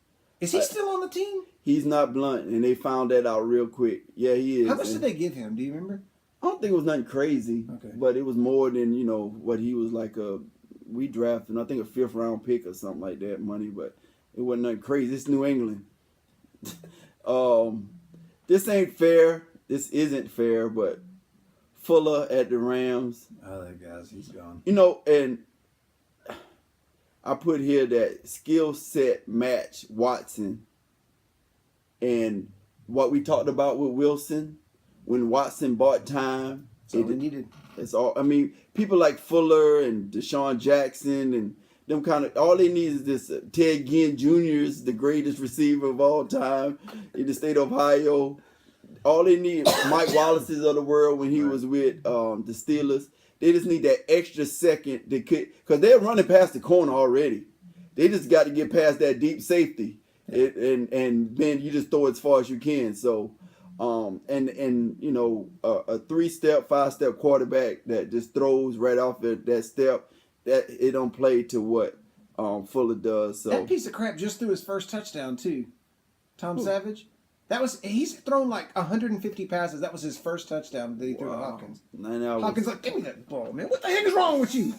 Is he still on the team? He's not blunt, and they found that out real quick. Yeah, he is. How much did they give him? Do you remember? I don't think it was nothing crazy, but it was more than what he was like. We drafted, I think, a 5th round pick or something like that, money, but it wasn't nothing crazy. It's New England. This ain't fair. This isn't fair, but Fuller at the Rams. Oh, that guy's he's gone. And I put here that skill set match Watson and what we talked about with Wilson when Watson bought time. That's all they needed. It's all. I mean, people like Fuller and Deshaun Jackson and them kind of. All they need is this. Ted Ginn Jr. is the greatest receiver of all time in the state of Ohio. All they need, Mike Wallace's of the world when he was with the Steelers. They just need that extra second to because they're running past the corner already. They just got to get past that deep safety, and then you just throw it as far as you can. So, a 3-step, 5-step quarterback that just throws right off that step, that it don't play to what Fuller does. So that piece of crap just threw his first touchdown too. Tom Savage. He's thrown like 150 passes. That was his first touchdown that he threw to Hopkins. Hopkins like, give me that ball, man. What the heck is wrong with you?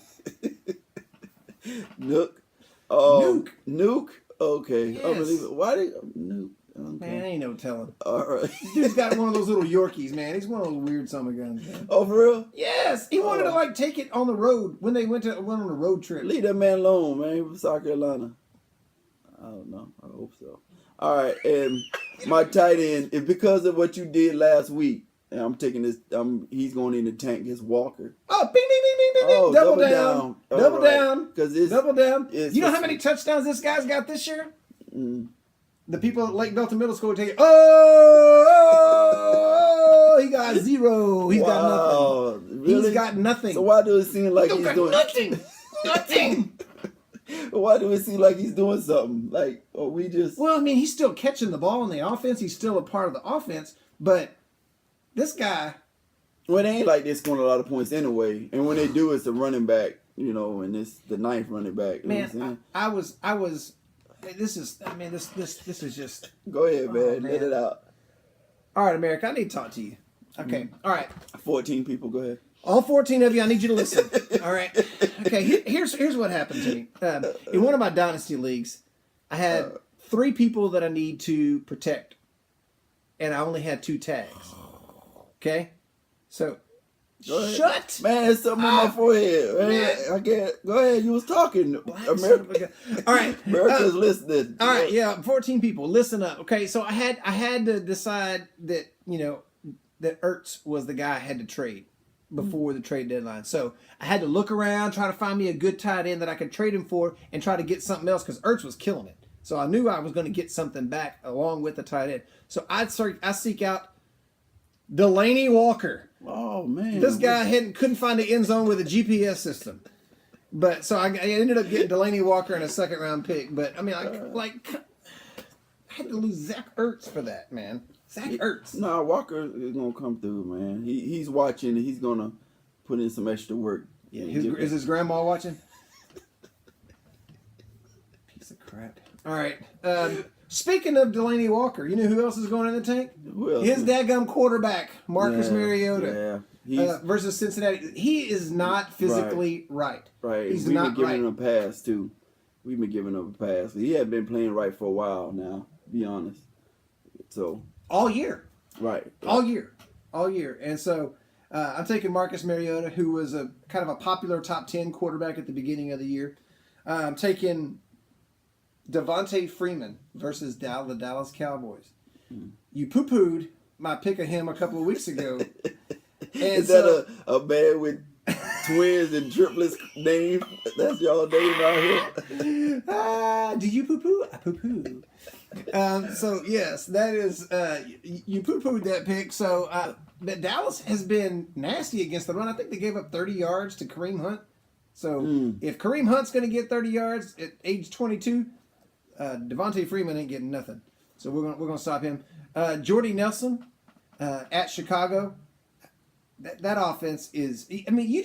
Nuke. Okay. Yes. Unbelievable. Why did Nuke? Okay. Man, ain't no telling. All right. This dude's got one of those little Yorkies, man. He's one of those weird summer guns, man. Oh, for real? Yes. He wanted to take it on the road when they went on a road trip. Leave that man alone, man. He was from South Carolina. I don't know. I hope so. All right, and my tight end is because of what you did last week. And I'm taking this. He's going in the tank. It's Walker. Oh, bing, bing, bing, bing, bing. Oh, double down. Double down. Because double down. You know how many touchdowns this guy's got this year? the people at Lake Belton Middle School would take, oh, he got 0. He's got nothing. Really? He's got nothing. So why do it seem like he's doing nothing? Nothing. Why do it seem like he's doing something? Like, or we just... Well, I mean, he's still catching the ball in the offense. He's still a part of the offense. But this guy... Well, it ain't like they're scoring a lot of points anyway. And when they do, it's a running back, you know, and it's the 9th running back. You know what I'm saying? I was... This is just... Go ahead, man. Man. Let it out. All right, America, I need to talk to you. Okay, all right. 14 people, go ahead. All 14 of you, I need you to listen. All right. Okay, here's what happened to me. In one of my dynasty leagues, I had 3 people that I need to protect, and I only had 2 tags. Okay? So, shut. Man, it's something on my forehead. Man. I can't. Go ahead, you was talking. America. All right. America's listening. All right, yeah, 14 people. Listen up. Okay, so I had to decide that, that Ertz was the guy I had to trade before the trade deadline. So I had to look around, try to find me a good tight end that I could trade him for and try to get something else because Ertz was killing it. So I knew I was going to get something back along with the tight end. So I seek out Delaney Walker. Oh, man. This guy couldn't find the end zone with a GPS system. But so I ended up getting Delaney Walker in a 2nd-round pick. But, I mean, I had to lose Zach Ertz for that, man. Zach Ertz. Nah, Walker is going to come through, man. He's watching. He's going to put in some extra work. Yeah, is his grandma watching? Piece of crap. All right. Speaking of Delaney Walker, you know who else is going in the tank? Who else? His dadgum quarterback, Marcus Mariota. Yeah. Versus Cincinnati. He is not physically right. Right. He's We've not been giving right. him a pass, too. We've been giving him a pass. He hadn't been playing right for a while now, to be honest. So... All year. Right. All year. And so I'm taking Marcus Mariota, who was a kind of a popular top 10 quarterback at the beginning of the year. I'm taking Devontae Freeman versus the Dallas Cowboys. You poo-pooed my pick of him a couple of weeks ago. Is that a man with twins and triplets name? That's y'all name out here? Do you poo-poo? I poo-poo. So yes, that is you poo-pooed that pick. So Dallas has been nasty against the run. I think they gave up 30 yards to Kareem Hunt. So if Kareem Hunt's going to get 30 yards at age 22, Devontae Freeman ain't getting nothing. So we're gonna stop him. Jordy Nelson at Chicago. That offense is. I mean,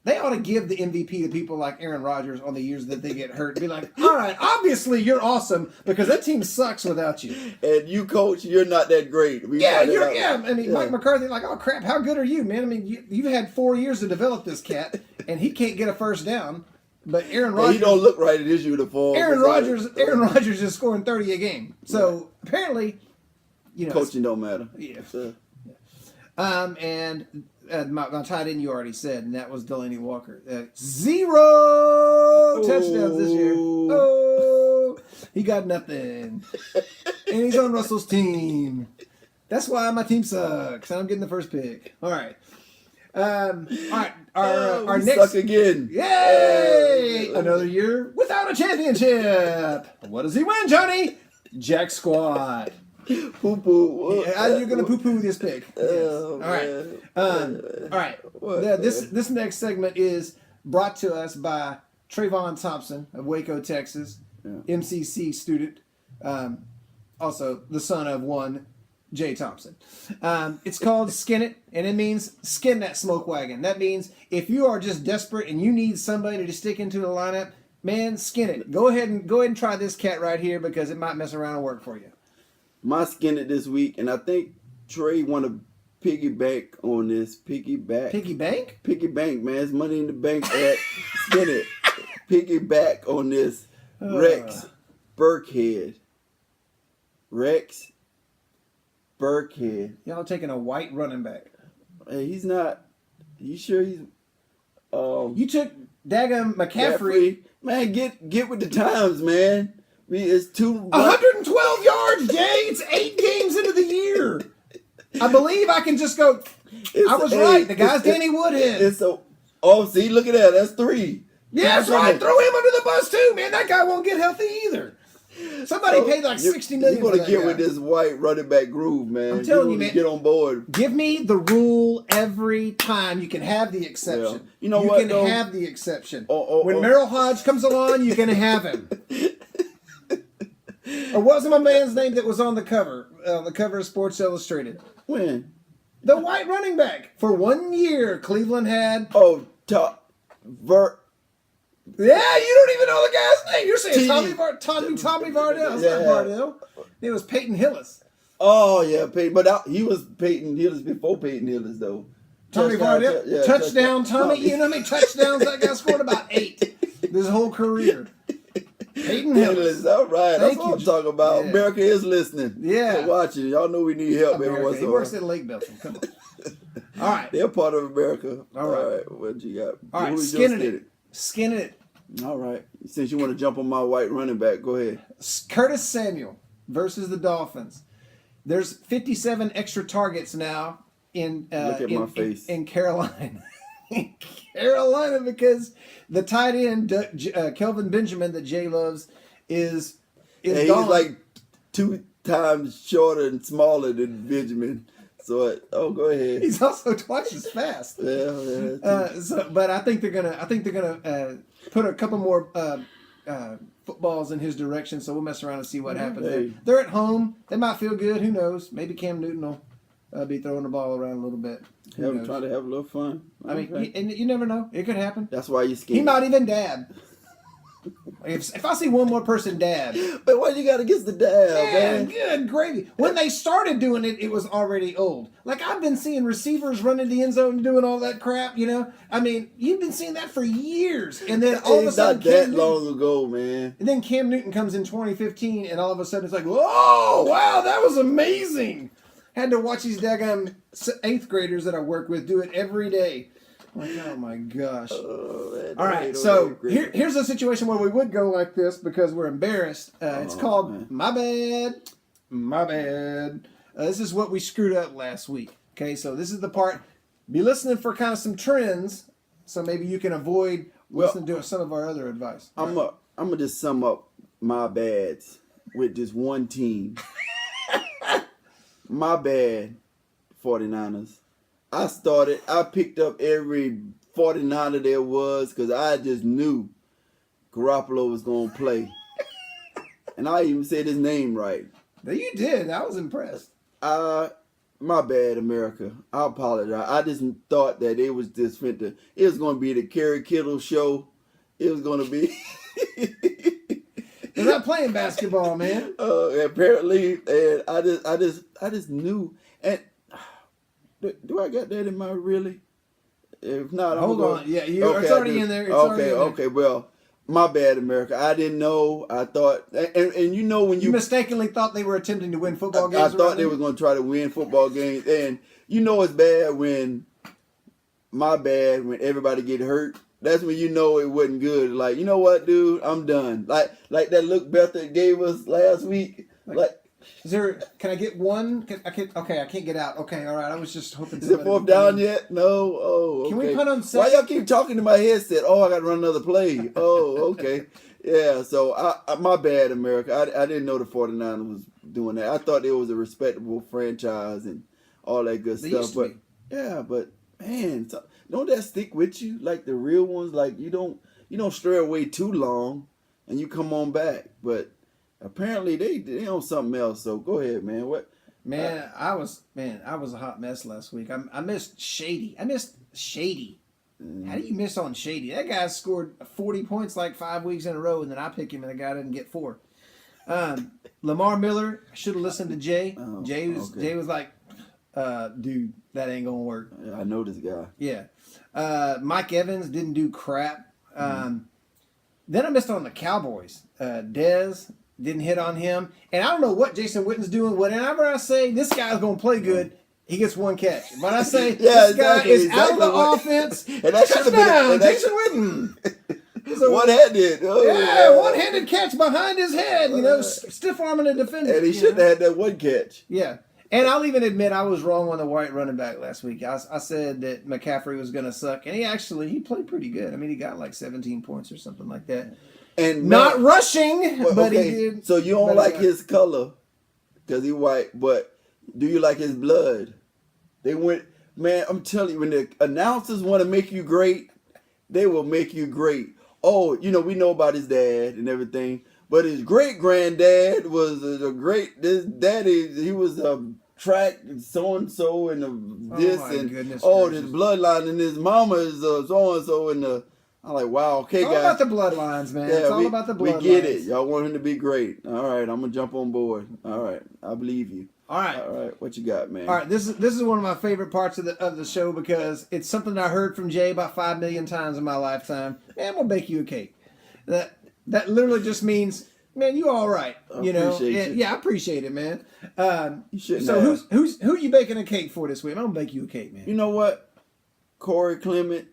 they ought to give the MVP to people like Aaron Rodgers on the years that they get hurt. Be like, all right, obviously you're awesome because that team sucks without you. And you, coach, you're not that great. I mean, Mike McCarthy, like, oh crap, how good are you, man? I mean, you've had 4 years to develop this cat, and he can't get a first down. But Aaron Rodgers, he don't look right in his uniform. Aaron Rodgers is scoring 30 a game. So apparently, coaching don't matter. Yeah. And my tight end you already said, and that was Delaney Walker. 0 touchdowns this year. Oh, he got nothing, and he's on Russell's team. That's why my team sucks, and I'm getting the first pick. All right. Our next suck again. Yay! Another year without a championship. What does he win, Johnny? Jack squat. Poo-poo. You're gonna poo-poo this pick. Yes. Oh, all right. This next segment is brought to us by Trayvon Thompson of Waco, Texas, MCC student, also the son of one Jay Thompson. It's called Skin It, and it means skin that smoke wagon. That means if you are just desperate and you need somebody to stick into the lineup, man, skin it. Go ahead and try this cat right here because it might mess around and work for you. My Skin It this week, and I think Trey want to piggyback on this. Piggyback, man. It's money in the bank at Skin It. Piggyback on this. Rex Burkhead. Y'all taking a white running back. Hey, he's not. You sure he's? You took Daggum McCaffrey. Man, get with the times, man. I mean, it's 112 yards, Jay. It's 8 games into the year. I believe I can just go. I was right. The guy's Danny Woodhead. See, look at that. That's 3. Yeah, that's right. Throw him under the bus too, man. That guy won't get healthy either. Somebody paid like $60 million. You're gonna get with this white running back groove, man. I'm telling you, man. Get on board. Give me the rule every time. You can have the exception. Yeah. You know what? You can have the exception. Oh, when Merrill Hodge comes along, you can have him. Or what was my man's name that was on the cover of Sports Illustrated? When? The white running back. For 1 year, Cleveland had. Oh, Yeah, you don't even know the guy's name. You're saying Tommy Vardell. It's not Yeah. Vardell. It was Peyton Hillis. Oh yeah, Peyton. But he was Peyton Hillis before Peyton Hillis, though. Tommy Vardell. Touchdown Tommy. You know how many touchdowns that guy scored? About 8. His whole career. Peyton Hillis. All right. That's what I'm talking about. Yeah. America is listening. Yeah. They're watching. Y'all know we need help every once in He a works while. at Lake Belgium. Come on. All right. They're part of America. All right. What you got? All right. Who Skinning just it. Skinning it. All right. Since you want to jump on my white running back, go ahead. Curtis Samuel versus the Dolphins. There's 57 extra targets now in Look at my face. in Carolina. In Carolina, because the tight end Kelvin Benjamin that Jay loves is And he's gone. like 2 times shorter and smaller than Benjamin. So, go ahead. He's also twice as fast. Yeah. But I think they're gonna put a couple more footballs in his direction. So we'll mess around and see what happens. Hey. They're at home. They might feel good. Who knows? Maybe Cam Newton will be throwing the ball around a little bit. Trying to have a little fun. I mean, and you never know. It could happen. That's why you're scared. He might even dab. If I see one more person dab. But why you got against the dab, Man, man? good gravy. When they started doing it, it was already old. Like, I've been seeing receivers running the end zone and doing all that crap, you know? I mean, you've been seeing that for years. And then all of a sudden, It's not that long ago, man. And then Cam Newton comes in 2015, and all of a sudden it's like, oh, wow, that was amazing. Had to watch these daggone 8th graders that I work with do it every day. Like, oh my gosh. Oh, All right, so here's a situation where we would go like this because we're embarrassed. It's called My Bad. My Bad. This is what we screwed up last week. Okay, so this is the part. Be listening for kind of some trends, so maybe you can avoid listening to some of our other advice. I'm gonna just sum up my bads with just one team. My bad, 49ers. I picked up every 49er there was because I just knew Garoppolo was going to play. And I even said his name right. You did. I was impressed. My bad, America. I apologize. I just thought that it was going to be the Kerry Kittle show. It was going to be. They're not playing basketball, man. Apparently, and I just knew. And do I got that in my really? If not, hold on. Yeah, it's already in there. It's okay. Well, my bad, America. I didn't know. I thought, and you know when you mistakenly thought they were attempting to win football games. I thought they were going to try to win football games, and you know it's bad when everybody get hurt. That's when you know it wasn't good. Like, you know what, dude? I'm done. Like that look Bethel gave us last week. Is there? Can I get one? I can't get out. Okay, all right. I was just hoping. Is it 4th down yet? No. Oh, okay. Can we punt on second? Why y'all keep talking to my headset? Oh, I got to run another play. Oh, okay. Yeah. So my bad, America. I didn't know the 49ers was doing that. I thought it was a respectable franchise and all that good stuff. But yeah, but man, don't that stick with you? Like the real ones. Like you don't stray away too long, and you come on back. But apparently they on something else. So go ahead, man. What? Man, I was a hot mess last week. I missed Shady. How do you miss on Shady? That guy scored 40 points like 5 weeks in a row, and then I pick him, and the guy didn't get 4. Lamar Miller, I should have listened to Jay. Jay was like, dude, that ain't gonna work. I know this guy. Yeah. Mike Evans didn't do crap. Then I missed on the Cowboys. Dez didn't hit on him. And I don't know what Jason Witten's doing. Whenever I say this guy's going to play good, he gets one catch. When I say this guy is out of the offense, and that should have been Jason Witten. So, one-handed. One-handed catch behind his head, stiff arming a defender. And he shouldn't have had that one catch. Yeah. And I'll even admit I was wrong on the white running back last week. I said that McCaffrey was going to suck, and he played pretty good. I mean, he got like 17 points or something like that. And not rushing, but okay, he did. So you don't like his color because he white, but do you like his blood? They went, man. I'm telling you, when the announcers want to make you great, they will make you great. Oh, we know about his dad and everything, but his great granddad was a great. This daddy, he was a track so and so and this and goodness his bloodline, and his mama is so and so and the. I'm like, wow, okay, guys. It's all about the bloodlines, man. It's all about the bloodlines. We get it. Y'all want him to be great. All right, I'm gonna jump on board. All right, I believe you. All right. What you got, man? All right, this is one of my favorite parts of the show because it's something I heard from Jay about 5 million times in my lifetime. Man, I'm gonna bake you a cake. That literally just means, man, you all right. Yeah, I appreciate it, man. You shouldn't. So who you baking a cake for this week? I'm gonna bake you a cake, man. You know what, Corey Clement.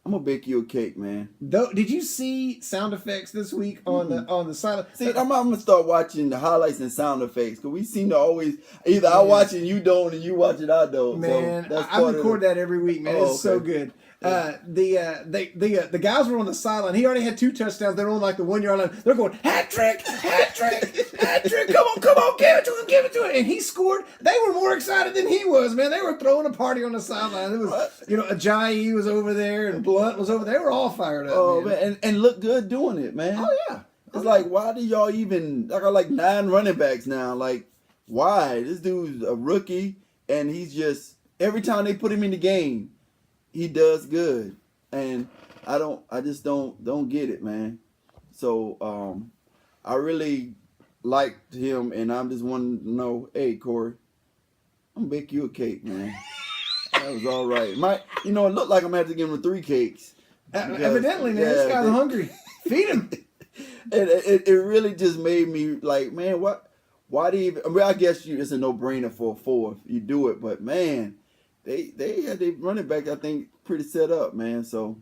I'm gonna bake you a cake, man. Did you see sound effects this week on the silent? See, I'm gonna start watching the highlights and sound effects because we seem to always either I watch it, you don't, and you watch it, I don't. Man, so I record that every week, man. It's so good. The guys were on the sideline. He already had 2 touchdowns. They're on like the 1 yard line. They're going hat trick, hat trick, hat trick. Come on, give it to him, give it to him. And he scored. They were more excited than he was, man. They were throwing a party on the sideline. It was, Ajayi was over there and Blunt was over there. They were all fired up. Oh man, and look good doing it, man. Oh yeah. It's like, why do y'all even? I got like 9 running backs now. Like, why? This dude's a rookie, and he's just every time they put him in the game, he does good, and I just don't get it, man. So I really liked him, and I just wanted to know, hey Corey, I'm gonna bake you a cake, man. That was all right. It looked like I'm gonna have to give him 3 cakes. Evidently, man, this guy's hungry. Feed him. And it really just made me like, man, what? Why do you even? I mean, I guess it's a no-brainer for a 4 if you do it, but man. They had their running back, I think, pretty set up, man. So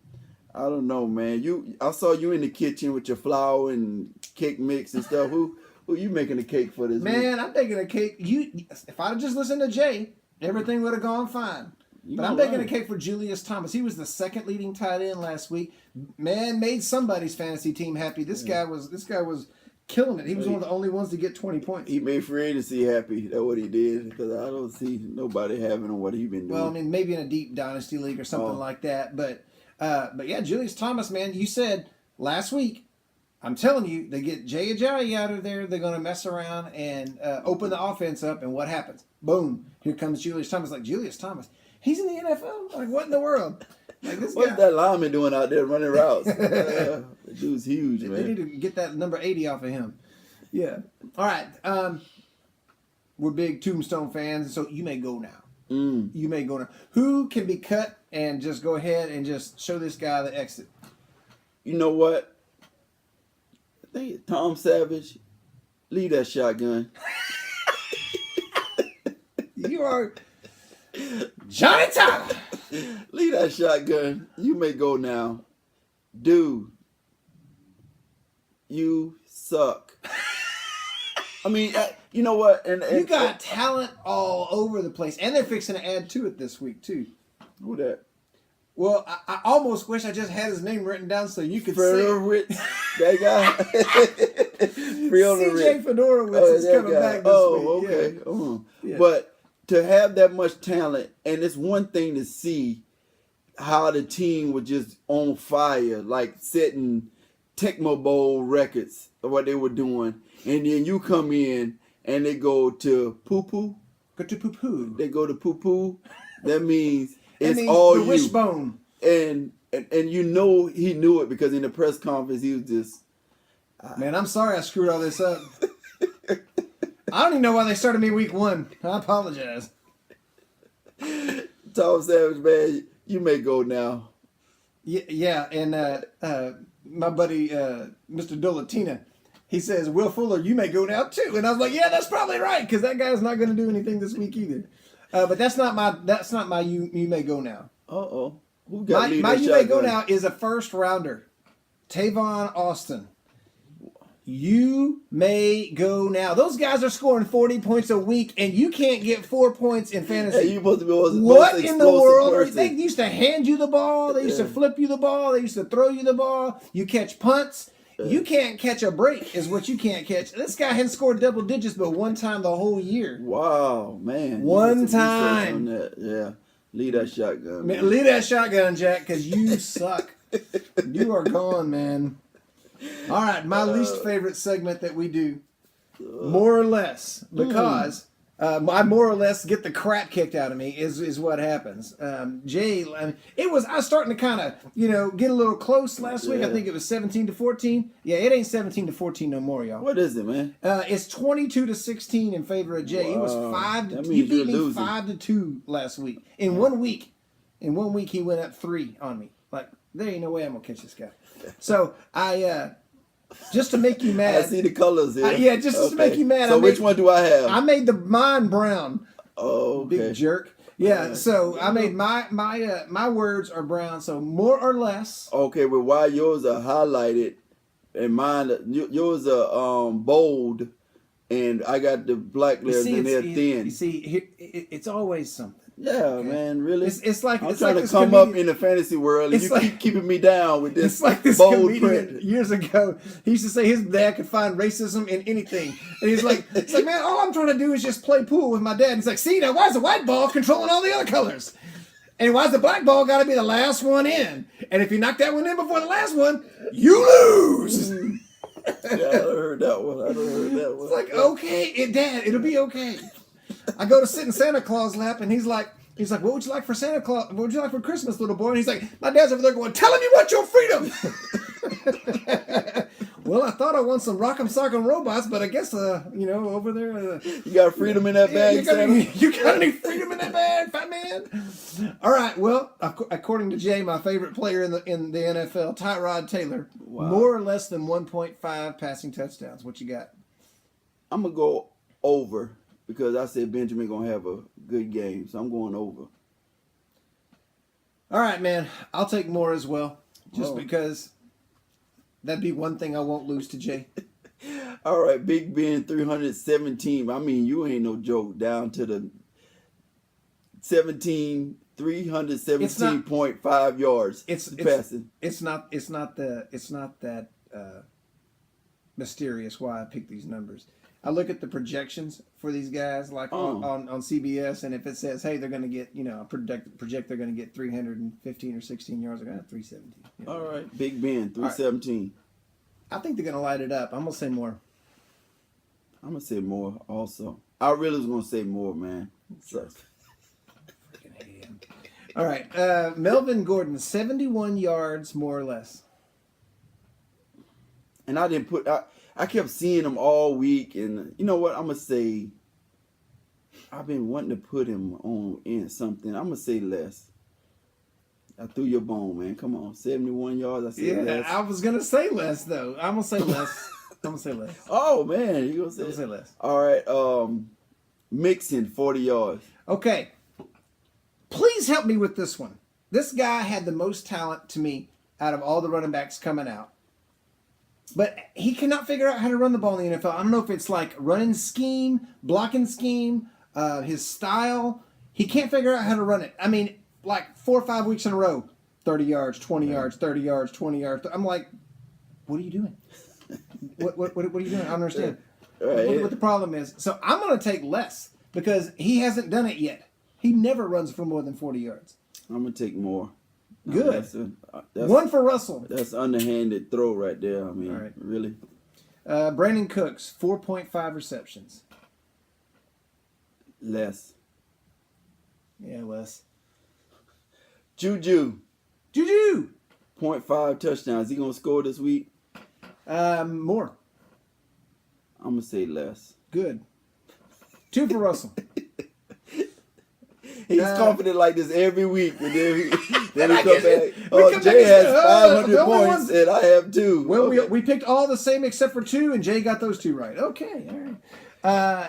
I don't know, man. I saw you in the kitchen with your flour and cake mix and stuff. Who you making a cake for this man? week? I'm making a cake. If I'd just listened to Jay, everything would have gone fine. But I'm making a cake for Julius Thomas. He was the 2nd leading tight end last week. Man, made somebody's fantasy team happy. This guy was killing it. He was one of the only ones to get 20 points. He made free agency happy. That's what he did because I don't see nobody having what he been doing. Well, I mean, maybe in a deep dynasty league or something like that. But yeah, Julius Thomas, man, you said last week. I'm telling you, they get Jay Ajayi out of there. They're going to mess around and open the offense up. And what happens? Boom! Here comes Julius Thomas. Like Julius Thomas, he's in the NFL. Like what in the world? Like What's that lineman doing out there running routes? The dude's huge, man. They need to get that number 80 off of him. Yeah. All right. We're big Tombstone fans, so you may go now. You may go now. Who can be cut and just go ahead and just show this guy the exit? You know what? I think Tom Savage, leave that shotgun. You are Johnny Tyler. Leave that shotgun. You may go now. Dude, you suck. I mean, you know what? And you got talent all over the place. And they're fixing to add to it this week, too. Who that? Well, I almost wish I just had his name written down so you could see it. That guy? CJ Fedorowicz is coming back this week. Okay. Yeah. But to have that much talent, and it's one thing to see how the team was just on fire, like setting Tecmo Bowl records of what they were doing, and then you come in and they go to poo-poo. Go to poo-poo. They go to poo-poo. That means it's means all the you. Wishbone. And you know he knew it because in the press conference he was just... Man, I'm sorry I screwed all this up. I don't even know why they started me week 1. I apologize. Tom Savage, man, you may go now. Yeah, and my buddy Mr. Dolatina, he says, Will Fuller, you may go now too. And I was like, yeah, that's probably right, because that guy's not going to do anything this week either. But that's not my you may go now. Uh-oh. Who got my you may go now is a first rounder, Tavon Austin. You may go now. Those guys are scoring 40 points a week, and you can't get 4 points in fantasy. Hey, you supposed to be What in the world? They Person. used to hand you the ball. They used to flip you the ball. They used to throw you the ball. You catch punts. You can't catch a break is what you can't catch. This guy hadn't scored double digits but one time the whole year. Wow, man. One time. Yeah. Leave that shotgun. Man. Leave that shotgun, Jack, because you suck. You are gone, man. All right, my least favorite segment that we do, more or less, because I more or less get the crap kicked out of me is what happens. Jay, I was starting to kind of get a little close last week. I think it was 17-14. Yeah, it ain't 17-14 no more, y'all. What is it, man? It's 22-16 in favor of Jay. Wow. It was 5. You beat me 5-2 last week. In 1 week, he went up 3 on me. Like there ain't no way I'm gonna catch this guy. So I. Just to make you mad. I see the colors here. Yeah, just to make you mad. So which one do I have? I made mine brown. Oh, okay. Big jerk. Yeah, so I made my words are brown, so more or less. Okay, well, why yours are highlighted and mine, yours are bold, and I got the black layers and they're thin. You see, it's always something. Yeah, okay. Man, really. It's like I'm trying to come up in the fantasy world, and you keep keeping me down with this. It's like this bold print. Years ago, he used to say his dad could find racism in anything, and he's like, "It's like, man, all I'm trying to do is just play pool with my dad." And he's like, "See, now why is the white ball controlling all the other colors, and why's the black ball got to be the last one in? And if you knock that one in before the last one, you lose." Yeah, I heard that one. It's like, okay, Dad, it'll be okay. I go to sit in Santa Claus' lap, and he's like, "What would you like for Santa Claus? What would you like for Christmas, little boy?" And he's like, "My dad's over there going, tell him you want your freedom." Well, I thought I want some Rock'em Sock'em Robots, but I guess, over there. You got freedom in that bag, you got any freedom in that bag, fat man? All right. Well, according to Jay, my favorite player in the NFL, Tyrod Taylor, more or less than 1.5 passing touchdowns. What you got? I'm gonna go over. Because I said Benjamin gonna have a good game, so I'm going over. All right, man. I'll take more as well, just because that'd be one thing I won't lose to Jay. All right, Big Ben 317. I mean, you ain't no joke. Down to the 317.5 yards. It's passing. It's not that mysterious why I picked these numbers. I look at the projections for these guys, like on CBS, and if it says, "Hey, they're going to get," project they're going to get 315 or 16 yards, they're going to have 317. All right, Big Ben 317. Right. I think they're going to light it up. I'm going to say more. I'm going to say more also. I really was going to say more, man. Sucks. Freaking hate him. All right, Melvin Gordon, 71 yards, more or less. And I didn't put. I kept seeing him all week, and you know what? I'm gonna say. I've been wanting to put him on in something. I'm gonna say less. I threw your bone, man. Come on, 71 yards. I said less. I was gonna say less though. I'm gonna say less. Oh man, you gonna say less? All right. Mixon 40 yards. Okay. Please help me with this one. This guy had the most talent to me out of all the running backs coming out. But he cannot figure out how to run the ball in the NFL. I don't know if it's like running scheme, blocking scheme, his style. He can't figure out how to run it. I mean, like 4 or 5 weeks in a row, 30 yards, 20 yards, 30 yards, 20 yards. I'm like, what are you doing? What are you doing? I don't understand. What the problem is. So I'm going to take less because he hasn't done it yet. He never runs for more than 40 yards. I'm going to take more. Good. That's one for Russell. That's underhanded throw right there. I mean, really. Brandon Cooks, 4.5 receptions. Less. Yeah, less. Juju. 0.5 touchdowns. He going to score this week? More. I'm going to say less. Good. 2 for Russell. He's confident like this every week. And then he come back. Jay has 500 points, and I have 2. Well, we picked all the same except for 2, and Jay got those 2 right. Okay, all right.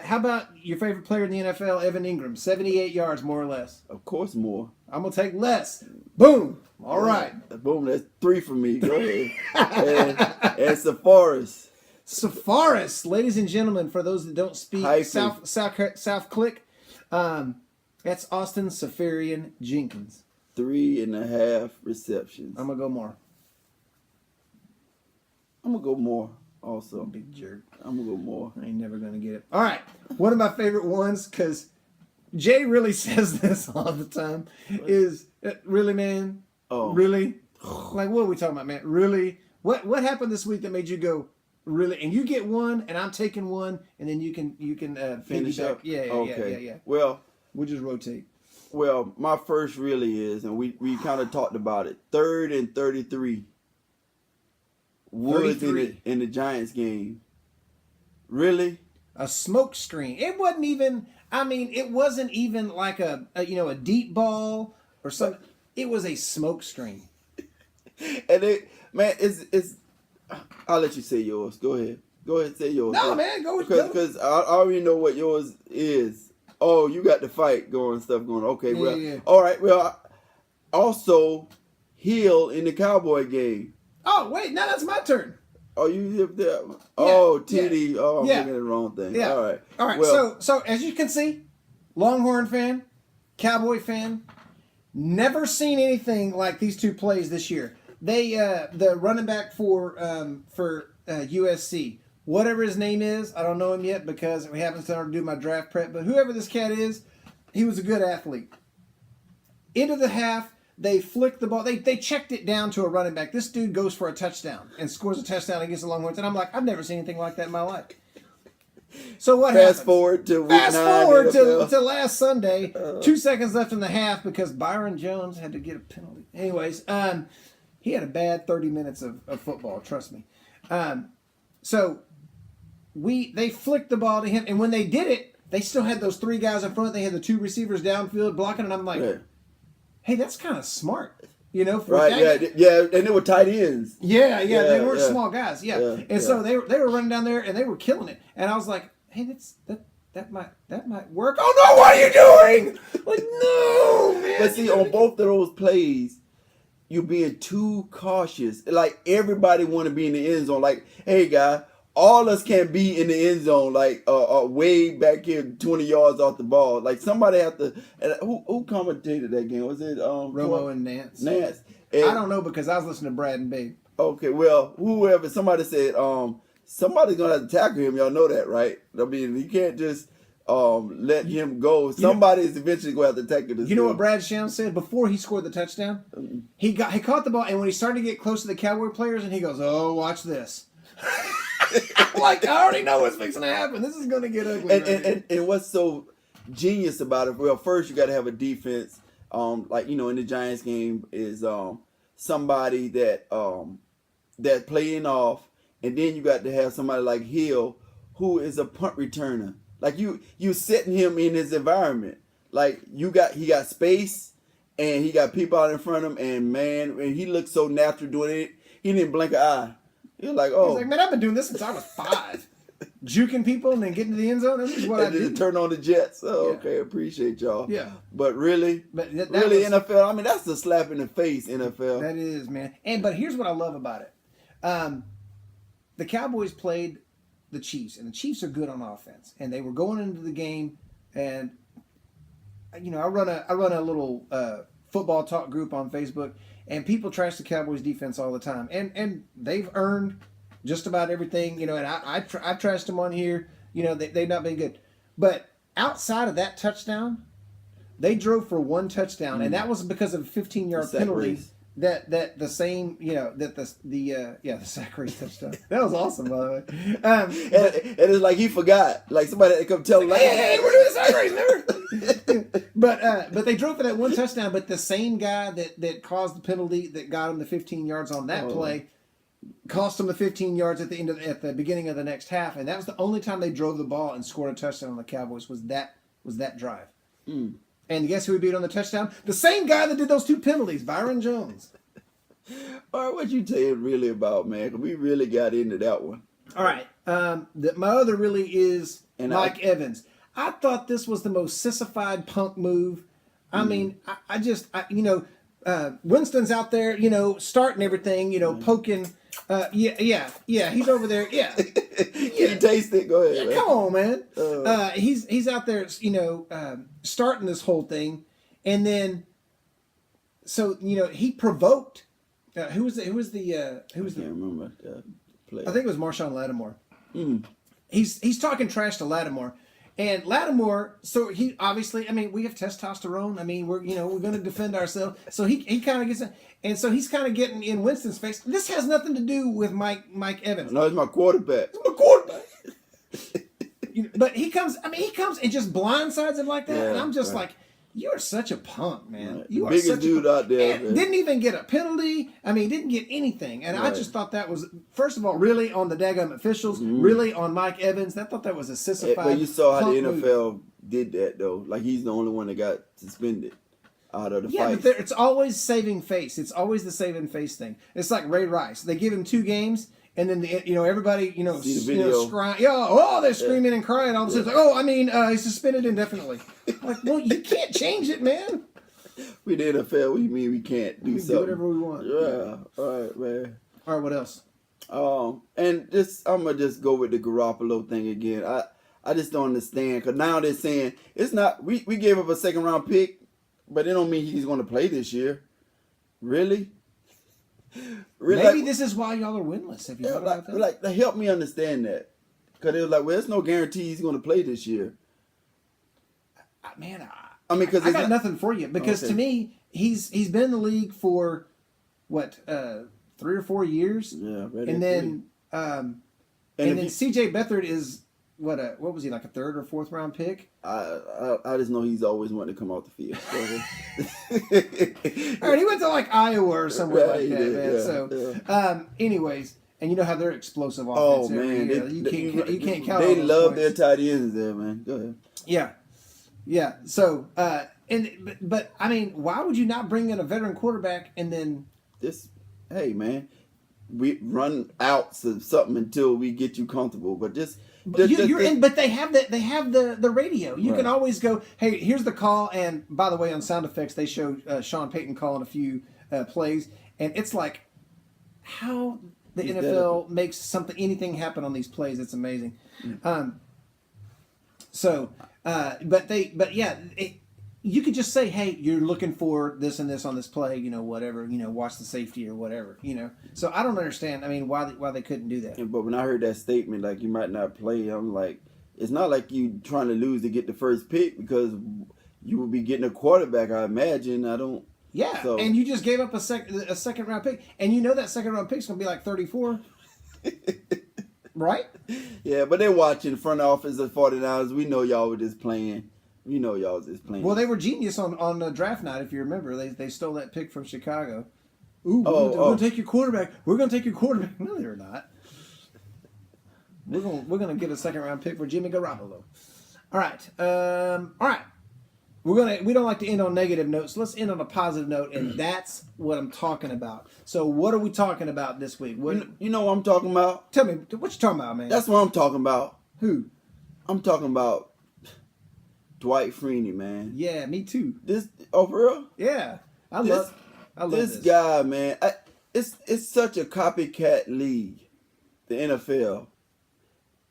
How about your favorite player in the NFL, Evan Ingram? 78 yards, more or less. Of course, more. I'm going to take less. Boom. All right. Boom, that's 3 for me. Go ahead. and Safaris. Safaris, ladies and gentlemen, for those that don't speak Hyphen. South Click, that's Austin Safarian Jenkins. 3.5 receptions. I'm gonna go more. I'm gonna go more also. Big jerk. I'm gonna go more. I ain't never gonna get it. All right, one of my favorite ones, because Jay really says this all the time, is really, man. Oh, Really? Like, what are we talking about, man? Really? What happened this week that made you go, really? And you get one, and I'm taking one, and then you can finish piggyback. up. Yeah. Okay. Well, We'll just rotate. Well, my first really is, and we kind of talked about it. 3rd and 33. Woods 33. in the Giants game. Really? A smoke screen. It wasn't even. I mean, it wasn't even like a deep ball or something. It was a smoke screen. And it's. I'll let you say yours. Go ahead. Go ahead and say yours. No, man, go. Because I already know what yours is. Oh, you got the fight going, stuff going. Okay, well, Yeah. all right. Well, also Hill in the Cowboy game. Oh wait, now that's my turn. Oh, you hit that? Oh, TD. Yeah. Oh, I'm Yeah. thinking the wrong thing. Yeah. All right. All right. Well, So as you can see, Longhorn fan, Cowboy fan, never seen anything like these two plays this year. They the running back for USC, whatever his name is, I don't know him yet because we haven't started to do my draft prep. But whoever this cat is, he was a good athlete. Into the half, they flicked the ball. They checked it down to a running back. This dude goes for a touchdown and scores a touchdown against the Longhorns. And I'm like, I've never seen anything like that in my life. So what happens? Fast forward to week 9 to last Sunday. 2 seconds left in the half because Byron Jones had to get a penalty. Anyways, he had a bad 30 minutes of football. Trust me. So they flicked the ball to him, and when they did it, they still had those 3 guys in front. They had the 2 receivers downfield blocking, and I'm like, hey, that's kind of smart, For right? Yeah, and they were tight ends. Yeah, they weren't small guys. So they were running down there and they were killing it, and I was like, hey, that might work. Oh no, what are you doing? Like, no, man. But see, on both of those plays, you're being too cautious. Like, everybody want to be in the end zone. Like, hey, guy, all us can't be in the end zone. Like, way back here, 20 yards off the ball. Like, somebody have to. And who commentated that game? Was it Romo and Nance? Nance. And I don't know because I was listening to Brad and Babe. Okay, well, whoever, somebody said, somebody's gonna have to tackle him. Y'all know that, right? I mean, you can't just let him go. Somebody's eventually going to have to tackle this. You know what Brad Sham said before he scored the touchdown? He caught the ball, and when he started to get close to the Cowboy players, and he goes, "Oh, watch this." Like, I already know what's fixing to happen. This is going to get ugly. And what's so genius about it? Well, first you got to have a defense. Like, in the Giants game is somebody that playing off, and then you got to have somebody like Hill who is a punt returner. Like, you setting him in his environment. Like, he got space, and he got people out in front of him, and man, and he looked so natural doing it. He didn't blink an eye. You're like, oh. He's like, man, I've been doing this since I was 5. Juking people and then getting to the end zone. This is what I do. Turn on the Jets. Oh, yeah. Okay, appreciate y'all. Yeah. But really, NFL, I mean, that's a slap in the face, NFL. That is, man. But here's what I love about it. The Cowboys played the Chiefs, and the Chiefs are good on offense. And they were going into the game, and, I run a little football talk group on Facebook, and people trash the Cowboys defense all the time. And they've earned just about everything, and I trashed them on here. They've not been good. But outside of that touchdown, they drove for 1 touchdown, and that was because of a 15-yard penalty. That the same, the sack race touchdown. That was awesome, by the way. And it's like he forgot. Like, somebody had to come tell him, hey, we're doing the sack race, remember? But they drove for that 1 touchdown, but the same guy that caused the penalty that got him the 15 yards on that play cost them the 15 yards at the beginning of the next half, and that was the only time they drove the ball and scored a touchdown on the Cowboys was that drive. And guess who we beat on the touchdown? The same guy that did those 2 penalties, Byron Jones. All right, what you tell you really about, man? 'Cause we really got into that one. All right, my other really is Mike Evans. I thought this was the most sissified punk move. I mean, Winston's out there, starting everything, poking. Yeah. He's over there. Yeah. You taste it. Go ahead. Man. Come on, man. He's out there, starting this whole thing, and then, so he provoked. Who was the? I can't remember the player. I think it was Marshawn Lattimore. Mm. He's talking trash to Lattimore. And Lattimore, so he obviously, we have testosterone. We're going to defend ourselves. So he kind of gets, and so he's kind of getting in Winston's face. This has nothing to do with Mike Evans. No, it's my quarterback. It's my quarterback. But he comes and just blindsides him like that, and I'm just like, you are such a punk, man. Right. You the are biggest such dude out there. Man. Didn't even get a penalty. Didn't get anything. And I just thought that was, first of all, really on the daggum officials, really on Mike Evans. I thought that was a sissified. But you saw how the NFL move. did that, though. Like, he's the only one that got suspended out of the fight. Yeah, but it's always saving face. It's always the saving face thing. It's like Ray Rice. They give him 2 games. And then everybody See the video. They're screaming and crying. All of a sudden, he's suspended indefinitely. Like, well, you can't change it, man. We the NFL. What do you mean we can't do something? Do whatever we want. Yeah, all right, man. All right, what else? And I'm gonna just go with the Garoppolo thing again. I just don't understand, because now they're saying it's not. We gave up a 2nd round pick, but it don't mean he's going to play this year. Really? Maybe this is why y'all are winless. Have you thought about that? Like, help me understand that, because it was like, well, there's no guarantee he's going to play this year. Man, because I got nothing for you, because to me, he's been in the league for what 3 or 4 years. Yeah, and then CJ Beathard is what was he, like a 3rd or 4th round pick? I just know he's always wanting to come off the field. All right, he went to like Iowa or somewhere like that, man. Yeah, so, anyways, and you know how they're explosive offense. Oh man, you can't count. They on those love points. their tight ends there, man. Go ahead. Yeah. So, but why would you not bring in a veteran quarterback and then Hey man, we run outs of something until we get you comfortable, but just. But they have the radio. You can always go, hey, here's the call. And by the way, on sound effects, they show Sean Payton calling a few plays, and it's like how the NFL makes anything happen on these plays. It's amazing. You could just say, hey, you're looking for this and this on this play, whatever, watch the safety or whatever, So I don't understand. Why they couldn't do that. But when I heard that statement, like, you might not play, I'm like, it's not like you trying to lose to get the first pick, because you will be getting a quarterback, I imagine. Yeah, so. And you just gave up a 2nd round pick, and that 2nd round pick's going to be like 34. Right? Yeah, but they're watching front office of 49ers. We know y'all were just playing. Well, they were genius on draft night, if you remember. They stole that pick from Chicago. Ooh, we're going to take your quarterback. We're going to take your quarterback. No, they're not. We're going to get a 2nd round pick for Jimmy Garoppolo. All right. We don't like to end on negative notes. Let's end on a positive note, and that's what I'm talking about. So, what are we talking about this week? You know what I'm talking about? Tell me, what you talking about, man? That's what I'm talking about. Who? I'm talking about Dwight Freeney, man. Yeah, me too. For real? Yeah, I love this guy, man. It's such a copycat league, the NFL,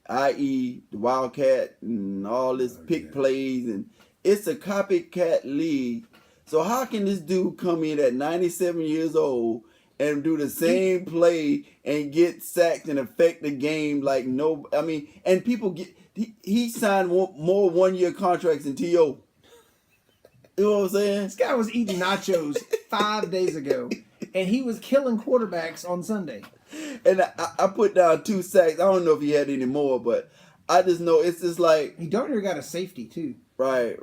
i.e. the Wildcat and all this pick plays, and it's a copycat league. So how can this dude come in at 97 years old and do the same play and get sacked and affect the game like no? And people get. He signed more 1-year contracts than T.O. You know what I'm saying? This guy was eating nachos 5 days ago, and he was killing quarterbacks on Sunday. And I put down 2 sacks. I don't know if he had any more, but I just know it's just like... He darn near got a safety, too. Right.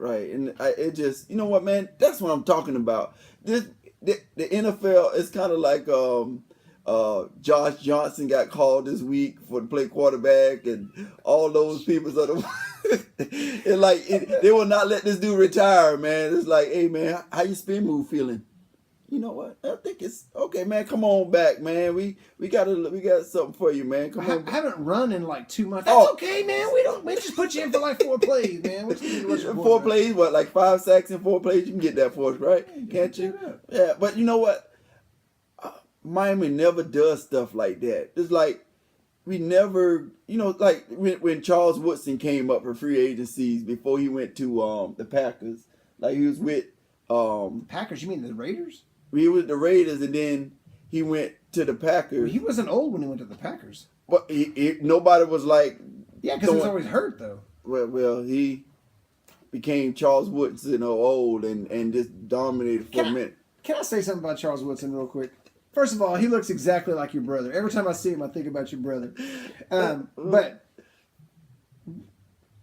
And it just... You know what, man? That's what I'm talking about. The NFL is kind of like... Josh Johnson got called this week to play quarterback, and all those people they will not let this dude retire, man. It's like, hey man, how your spin move feeling? you know what? I think it's okay, man. Come on back, man. We got something for you, man. Come on. I haven't run in like 2 months. That's okay, man. We just put you in for like 4 plays, man. What you need to 4 plays, what, like 5 sacks in 4 plays? You can get that for us, right? Can't you? Yeah, but you know what? Miami never does stuff like that. It's like we never, you know, like when Charles Woodson came up for free agencies before he went to the Packers. Like he was with Packers. You mean the Raiders? He was the Raiders, and then he went to the Packers. Well, he wasn't old when he went to the Packers. But nobody was like... Yeah, because he was always hurt, though. Well, he became Charles Woodson old and just dominated for a minute. Can I say something about Charles Woodson real quick? First of all, he looks exactly like your brother. Every time I see him, I think about your brother. But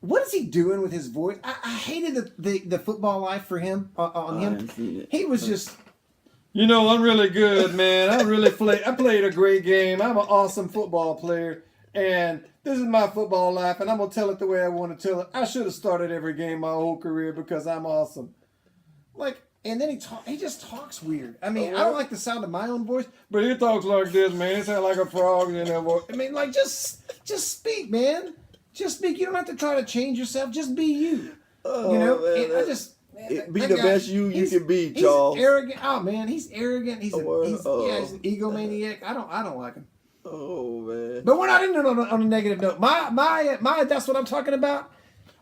what is he doing with his voice? I hated the football life for him, on him. He was just... You know, I'm really good, man. I played a great game. I'm an awesome football player. And this is my football life, and I'm going to tell it the way I want to tell it. I should have started every game my whole career because I'm awesome. Like, and then he just talks weird. I mean, I don't like the sound of my own voice. But he talks like this, man. He sounds like a frog in that voice. I mean, like, just speak, man. Just speak. You don't have to try to change yourself. Just be you. You know? Man, I just... Be the best you can be, Charles. He's arrogant. Oh man, he's arrogant. He's an egomaniac. I don't like him. Oh man. But we're not into it on a negative note. My that's what I'm talking about.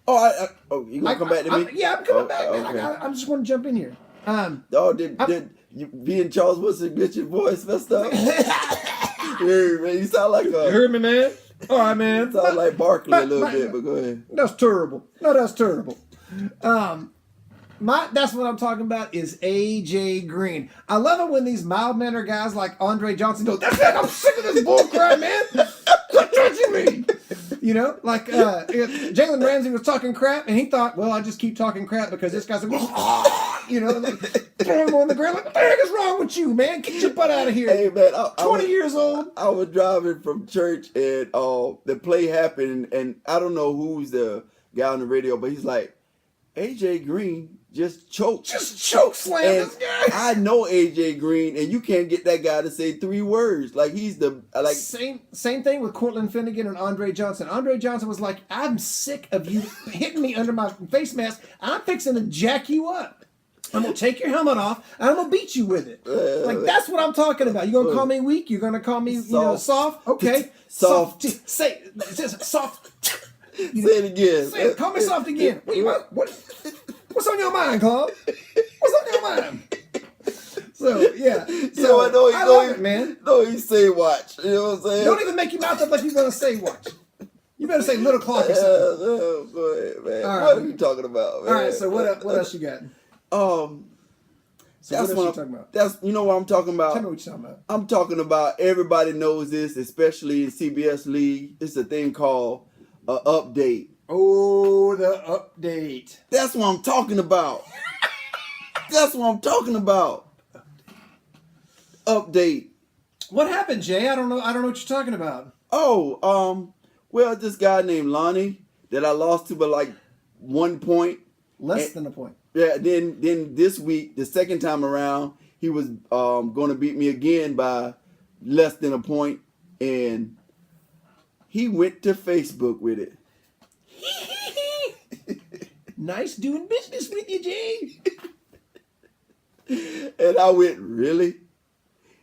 You gonna come back to me? Yeah, I'm coming back, man. Okay. I'm just want to jump in here. Did you being Charles Woodson get your voice messed up? Yeah, man, you sound like You heard me, man? All right, man. You sound like Barkley a little bit, but go ahead. That's terrible. No, that's terrible. That's what I'm talking about is AJ Green. I love it when these mild-mannered guys like Andre Johnson go, "That's it, I'm sick of this bullcrap, man. Quit touching me." You know, like Jalen Ramsey was talking crap, and he thought, well, I just keep talking crap because this guy's like, you know, like, throw him on the ground. Like, what the heck is wrong with you, man? Get your butt out of here. Hey, man, 20 years old. I was driving from church, and the play happened, and I don't know who's the guy on the radio, but he's like, AJ Green just choke slam this guy. I know AJ Green, and you can't get that guy to say 3 words. Like he's the same thing with Cortland Finnegan and Andre Johnson. Andre Johnson was like, "I'm sick of you hitting me under my face mask. I'm fixing to jack you up. I'm gonna take your helmet off and I'm gonna beat you with it." Like that's what I'm talking about. You gonna call me weak? You're gonna call me soft? Okay, soft. Say soft. Say it again. Say it. Call me soft again. What's on your mind, Claude? What's on your mind? So, yeah. So, I love it, man. No, you say watch. You know what I'm saying? Don't even make your mouth up like you're going to say watch. You better say little Clark or something. Go ahead, man. All What right. are you talking about, man? All right, so what else you got? So that's what I'm talking about. You know what I'm talking about? Tell me what you're talking about. I'm talking about, everybody knows this, especially in CBS League. It's a thing called an update. Oh, the update. That's what I'm talking about. That's what I'm talking about. Update. What happened, Jay? I don't know what you're talking about. Well, this guy named Lonnie that I lost to by like 1 point. Less than a point. Yeah, then this week, the second time around, he was going to beat me again by less than a point, and he went to Facebook with it. Nice doing business with you, Jay. And I went, really?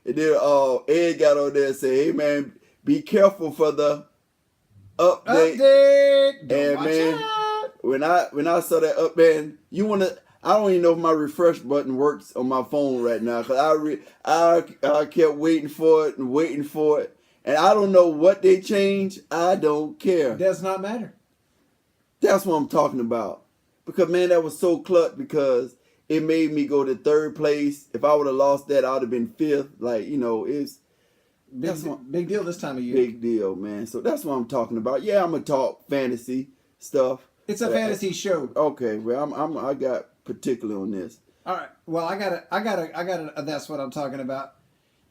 And then Ed got on there and said, "Hey man, be careful for the update." Don't watch man, out. when I saw that up, man, I don't even know if my refresh button works on my phone right now, because I kept waiting for it, and I don't know what they changed. I don't care. It does not matter. That's what I'm talking about. Because, man, that was so clutch, because it made me go to 3rd place. If I would have lost that, I would have been 5th. Like, you know, it's... Big deal this time of year. Big deal, man. So that's what I'm talking about. Yeah, I'm going to talk fantasy stuff. It's a fantasy show. Okay, well, I got particular on this. All right. Well, I got it. That's what I'm talking about.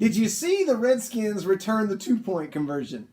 Did you see the Redskins return the 2-point conversion?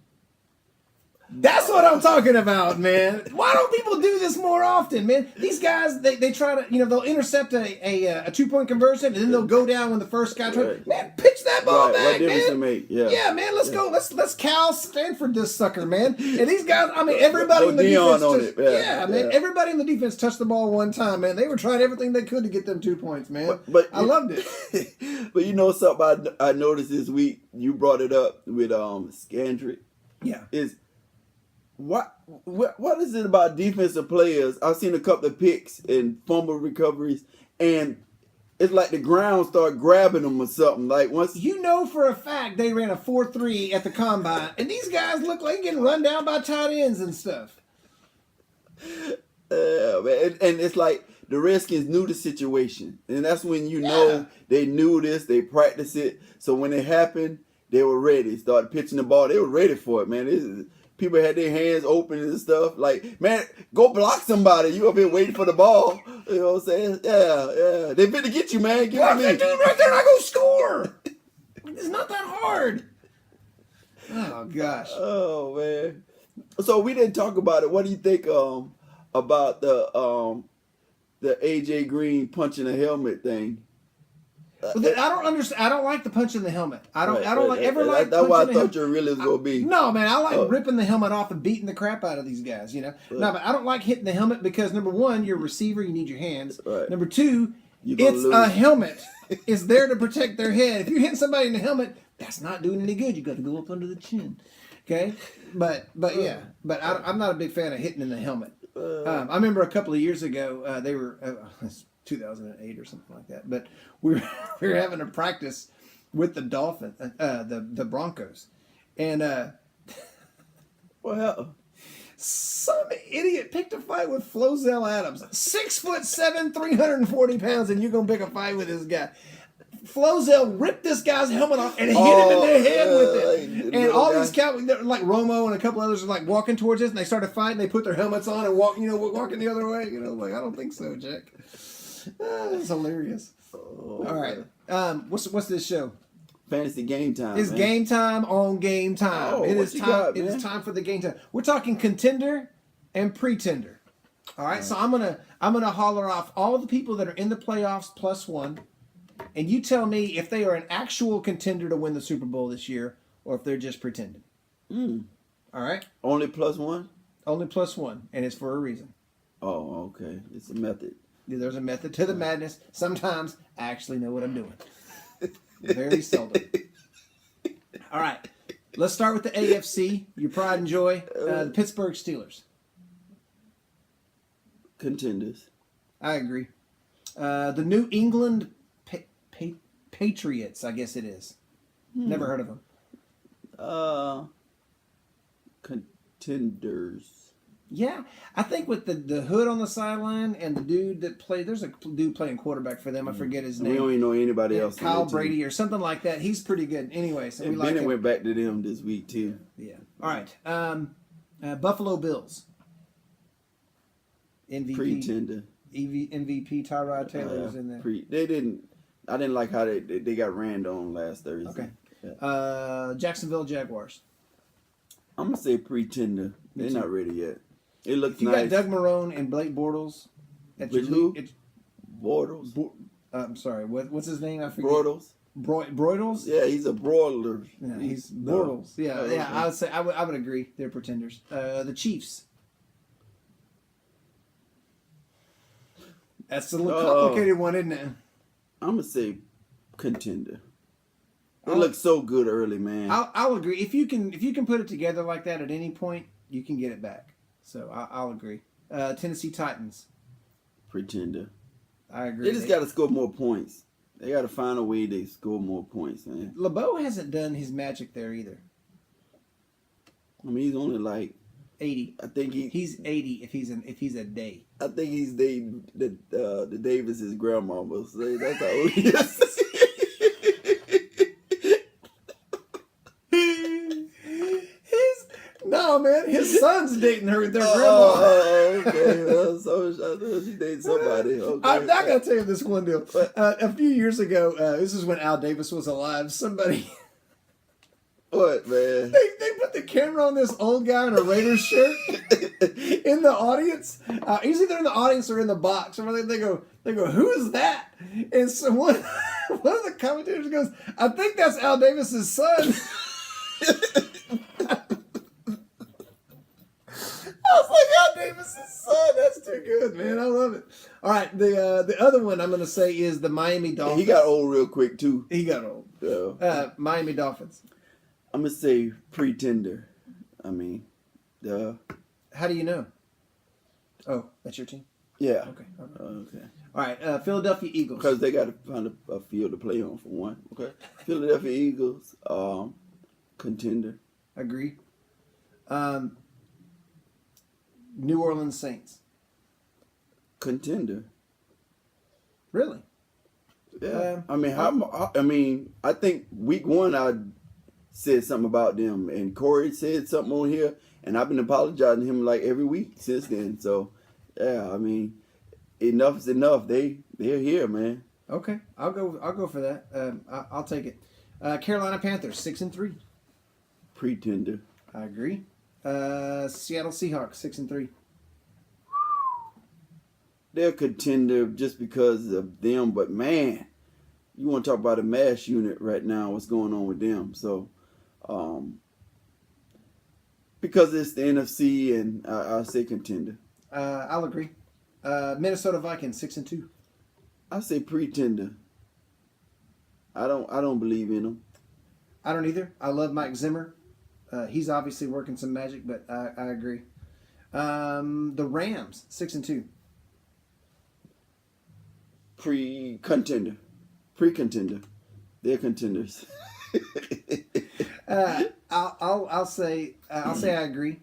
That's what I'm talking about, man. Why don't people do this more often, man? These guys, they try to, they'll intercept a 2-point conversion, and then they'll go down when the first guy tries. Right. Man, pitch that ball back, What difference man. it make? Yeah. Yeah, man, let's go. Let's Cal Stanford this sucker, man. And these guys, I mean, everybody Go in the Dion defense. on it. Man, everybody in the defense touched the ball one time, man. They were trying everything they could to get them 2 points, man. But I loved it. But something I noticed this week, you brought it up with Scandrick. Yeah. Is what is it about defensive players? I've seen a couple of picks and fumble recoveries, and it's like the ground start grabbing them or something. Like once for a fact they ran a 4.3 at the combine, and these guys look like getting run down by tight ends and stuff. Man, and it's like the Redskins knew the situation, and that's when they knew this. They practiced it, so when it happened, they were ready. Started pitching the ball. They were ready for it, man. People had their hands open and stuff. Like, man, go block somebody. You up here waiting for the ball. You know what I'm saying? Yeah. They finna get you, man. Give it to me. That dude right there, I go score. It's not that hard. Oh gosh. Oh man. So we didn't talk about it. What do you think about the AJ Green punching a helmet thing? But I don't understand. I don't like the punch in the helmet. I don't like That's why I thought you really was gonna be. No, man, I like ripping the helmet off and beating the crap out of these guys. No, but I don't like hitting the helmet because number one, you're a receiver, you need your hands. Right. Number two, it's lose. a helmet. It's there to protect their head. If you're hitting somebody in the helmet, that's not doing any good. You got to go up under the chin. Okay, but yeah, but I'm not a big fan of hitting in the helmet. I remember a couple of years ago, they were. 2008 or something like that. But we were having a practice with the Dolphins, the Broncos, and Well, some idiot picked a fight with Flozell Adams, 6'7", 340 pounds, and you're gonna pick a fight with this guy. Flozell ripped this guy's helmet off and hit him in the head with it. And all these Cowboys, like Romo and a couple others, are like walking towards us, and they started fighting. They put their helmets on and walking the other way. Like I don't think so, Jack. That's hilarious. All right. What's this show? Fantasy Game Time. It's man. Game Time on Game Time. Oh, It what is you time. got, It man? is time for the Game Time. We're talking contender and pretender. All right. So I'm gonna holler off all the people that are in the playoffs plus one, and you tell me if they are an actual contender to win the Super Bowl this year or if they're just pretending. All right. Only plus one? Only plus one, and it's for a reason. Oh, okay. It's a method. There's a method to the madness. Sometimes I actually know what I'm doing. Very seldom. All right. Let's start with the AFC. Your pride and joy. The Pittsburgh Steelers. Contenders. I agree. The New England Patriots, I guess it is. Never heard of them. Contenders. Yeah, I think with the hood on the sideline and the dude that played, there's a dude playing quarterback for them. I forget his name. We don't even know anybody else. Kyle Brady or something like that. He's pretty good. Anyway, so we like Bennett him. went back to them this week too. Yeah. All right. Buffalo Bills. MVP. Pretender. MVP Tyrod Taylor was in there. I didn't like how they got ran on last Thursday. Okay. Yeah. Jacksonville Jaguars. I'm gonna say pretender. They're not ready yet. It looks You nice. got Doug Marrone and Blake Bortles. With who? Bortles. I'm sorry. What's his name? I forget. Bortles. Broidles? Yeah, he's a broiler. Yeah, he's Bortles. Yeah, Oh, yeah. okay. I would say I would agree. They're pretenders. The Chiefs. That's a little complicated one, isn't it? I'm gonna say contender. It looks so good early, man. I'll agree. If you can put it together like that at any point, you can get it back. So I'll agree. Tennessee Titans. Pretender. I agree. They just got to score more points. They got to find a way to score more points, man. LeBeau hasn't done his magic there either. I mean, he's only like 80. I think he's 80 if he's a day. I think he's the Davis's grandmama. So that's how old he is. No, man, his son's dating their grandma. Oh, okay. Well, so she dated somebody. Okay. I'm not gonna tell you this one deal. A few years ago, this is when Al Davis was alive. Somebody What, man? They put the camera on this old guy in a Raiders shirt in the audience. He's either in the audience or in the box. Or they go, who is that? And so one of the commentators goes, I think that's Al Davis's son. I was like, Al Davis's son. That's too good, man. I love it. All right, the other one I'm going to say is the Miami Dolphins. He got old real quick, too. He got old. Yeah. Miami Dolphins. I'm going to say pretender. I mean, How do you know? Oh, that's your team? yeah. Okay. Okay. All right, Philadelphia Eagles. Because they got to find a field to play on, for one. Okay. Philadelphia Eagles, contender. Agree. New Orleans Saints. Contender. Really? Yeah. I think week 1 I said something about them, and Corey said something on here, and I've been apologizing to him like every week since then. So, yeah, I mean, enough is enough. They're here, man. Okay, I'll go for that. I'll take it. Carolina Panthers 6-3. Pretender. I agree. Seattle Seahawks 6-3. They're a contender just because of them, but man, you want to talk about a mash unit right now, what's going on with them. So, because it's the NFC, and I'll say contender. I'll agree. Minnesota Vikings 6-2. I say pretender. I don't believe in them. I don't either. I love Mike Zimmer. He's obviously working some magic, but I agree. The Rams 6-2. Pre-contender. They're contenders. I'll say I agree.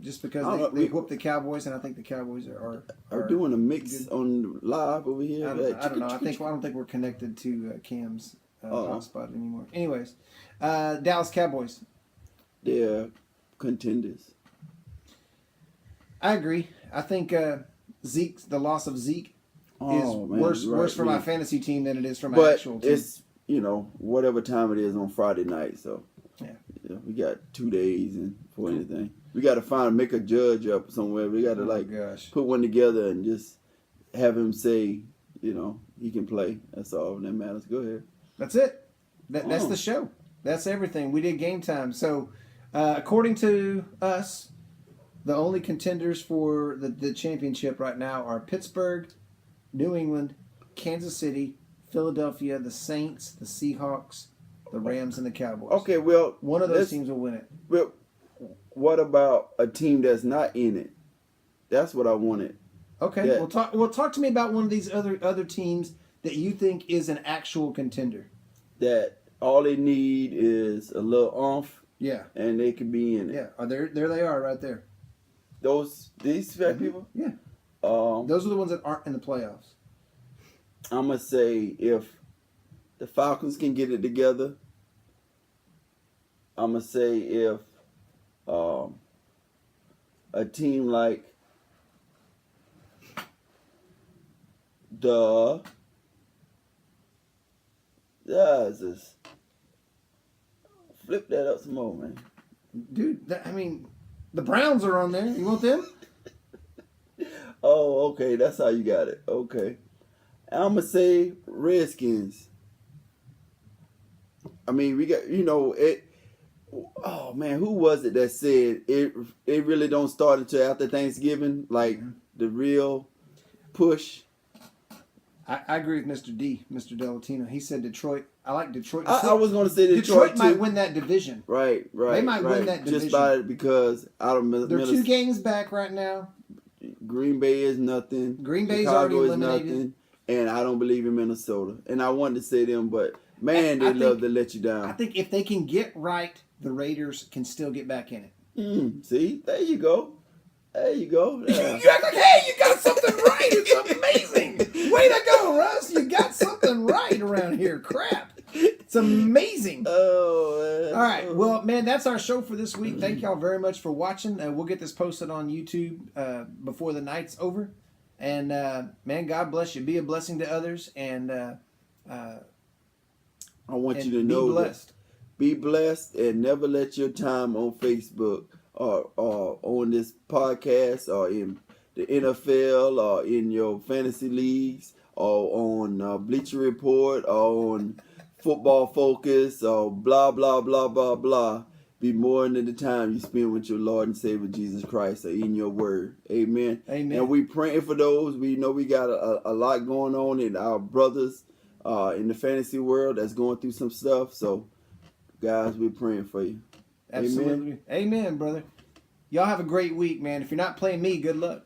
Just because they whooped the Cowboys, and I think the Cowboys are doing a mix good. On live over here. I don't know. I don't think we're connected to Cam's hotspot anymore. Anyways, Dallas Cowboys. They're contenders. I agree. I think the loss of Zeke is worse for my fantasy team than it is for my actual team. But it's, whatever time it is on Friday night. So, yeah, we got 2 days for anything. We got to make a judge up somewhere. We got to, put one together and just have him say, he can play. That's all that matters. Go ahead. That's it. That's the show. That's everything. We did game time. So, according to us, the only contenders for the championship right now are Pittsburgh, New England, Kansas City, Philadelphia, the Saints, the Seahawks, the Rams, and the Cowboys. Okay, well, one of those teams will win it. Well, what about a team that's not in it? That's what I wanted. Okay, well, talk to me about one of these other teams that you think is an actual contender. That all they need is a little oomph. Yeah. And they could be in it. Yeah. There they are right there. These fat people? Yeah. Those are the ones that aren't in the playoffs. I'm going to say if the Falcons can get it together, I'm going to say if a team like just flip that up some more, man. Dude, the Browns are on there. You want them? Oh, okay. That's how you got it. Okay. I'm going to say Redskins. We got, it. Oh, man. Who was it that said it really don't start until after Thanksgiving? Like the real push. I agree with Mr. Delatino. He said Detroit. I like Detroit. I was going to say Detroit too. might win that division. Right. They might win that division. Just by it because out of They're 2 games back right now. Green Bay is nothing. Green Bay's Chicago already is eliminated. nothing. And I don't believe in Minnesota. And I wanted to say them, but man, they love to let you down. I think if they can get right, the Raiders can still get back in it. See? There you go. Yeah. You act like, hey, you got something right. It's amazing. Way to go, Russ. You got something right around here. Crap. It's amazing. Oh, man. All right. Well, man, that's our show for this week. Thank y'all very much for watching. We'll get this posted on YouTube before the night's over. And, man, God bless you. Be a blessing to others. And I want you to know be blessed. Be blessed and never let your time on Facebook or on this podcast or in the NFL or in your fantasy leagues or on Bleacher Report or on Football Focus or blah, blah, blah, blah, blah. Be more than the time you spend with your Lord and Savior Jesus Christ or in your word. Amen. Amen. And we praying for those. We know we got a lot going on in our brothers in the fantasy world that's going through some stuff. So, guys, we're praying for you. Absolutely. Amen, brother. Y'all have a great week, man. If you're not playing me, good luck.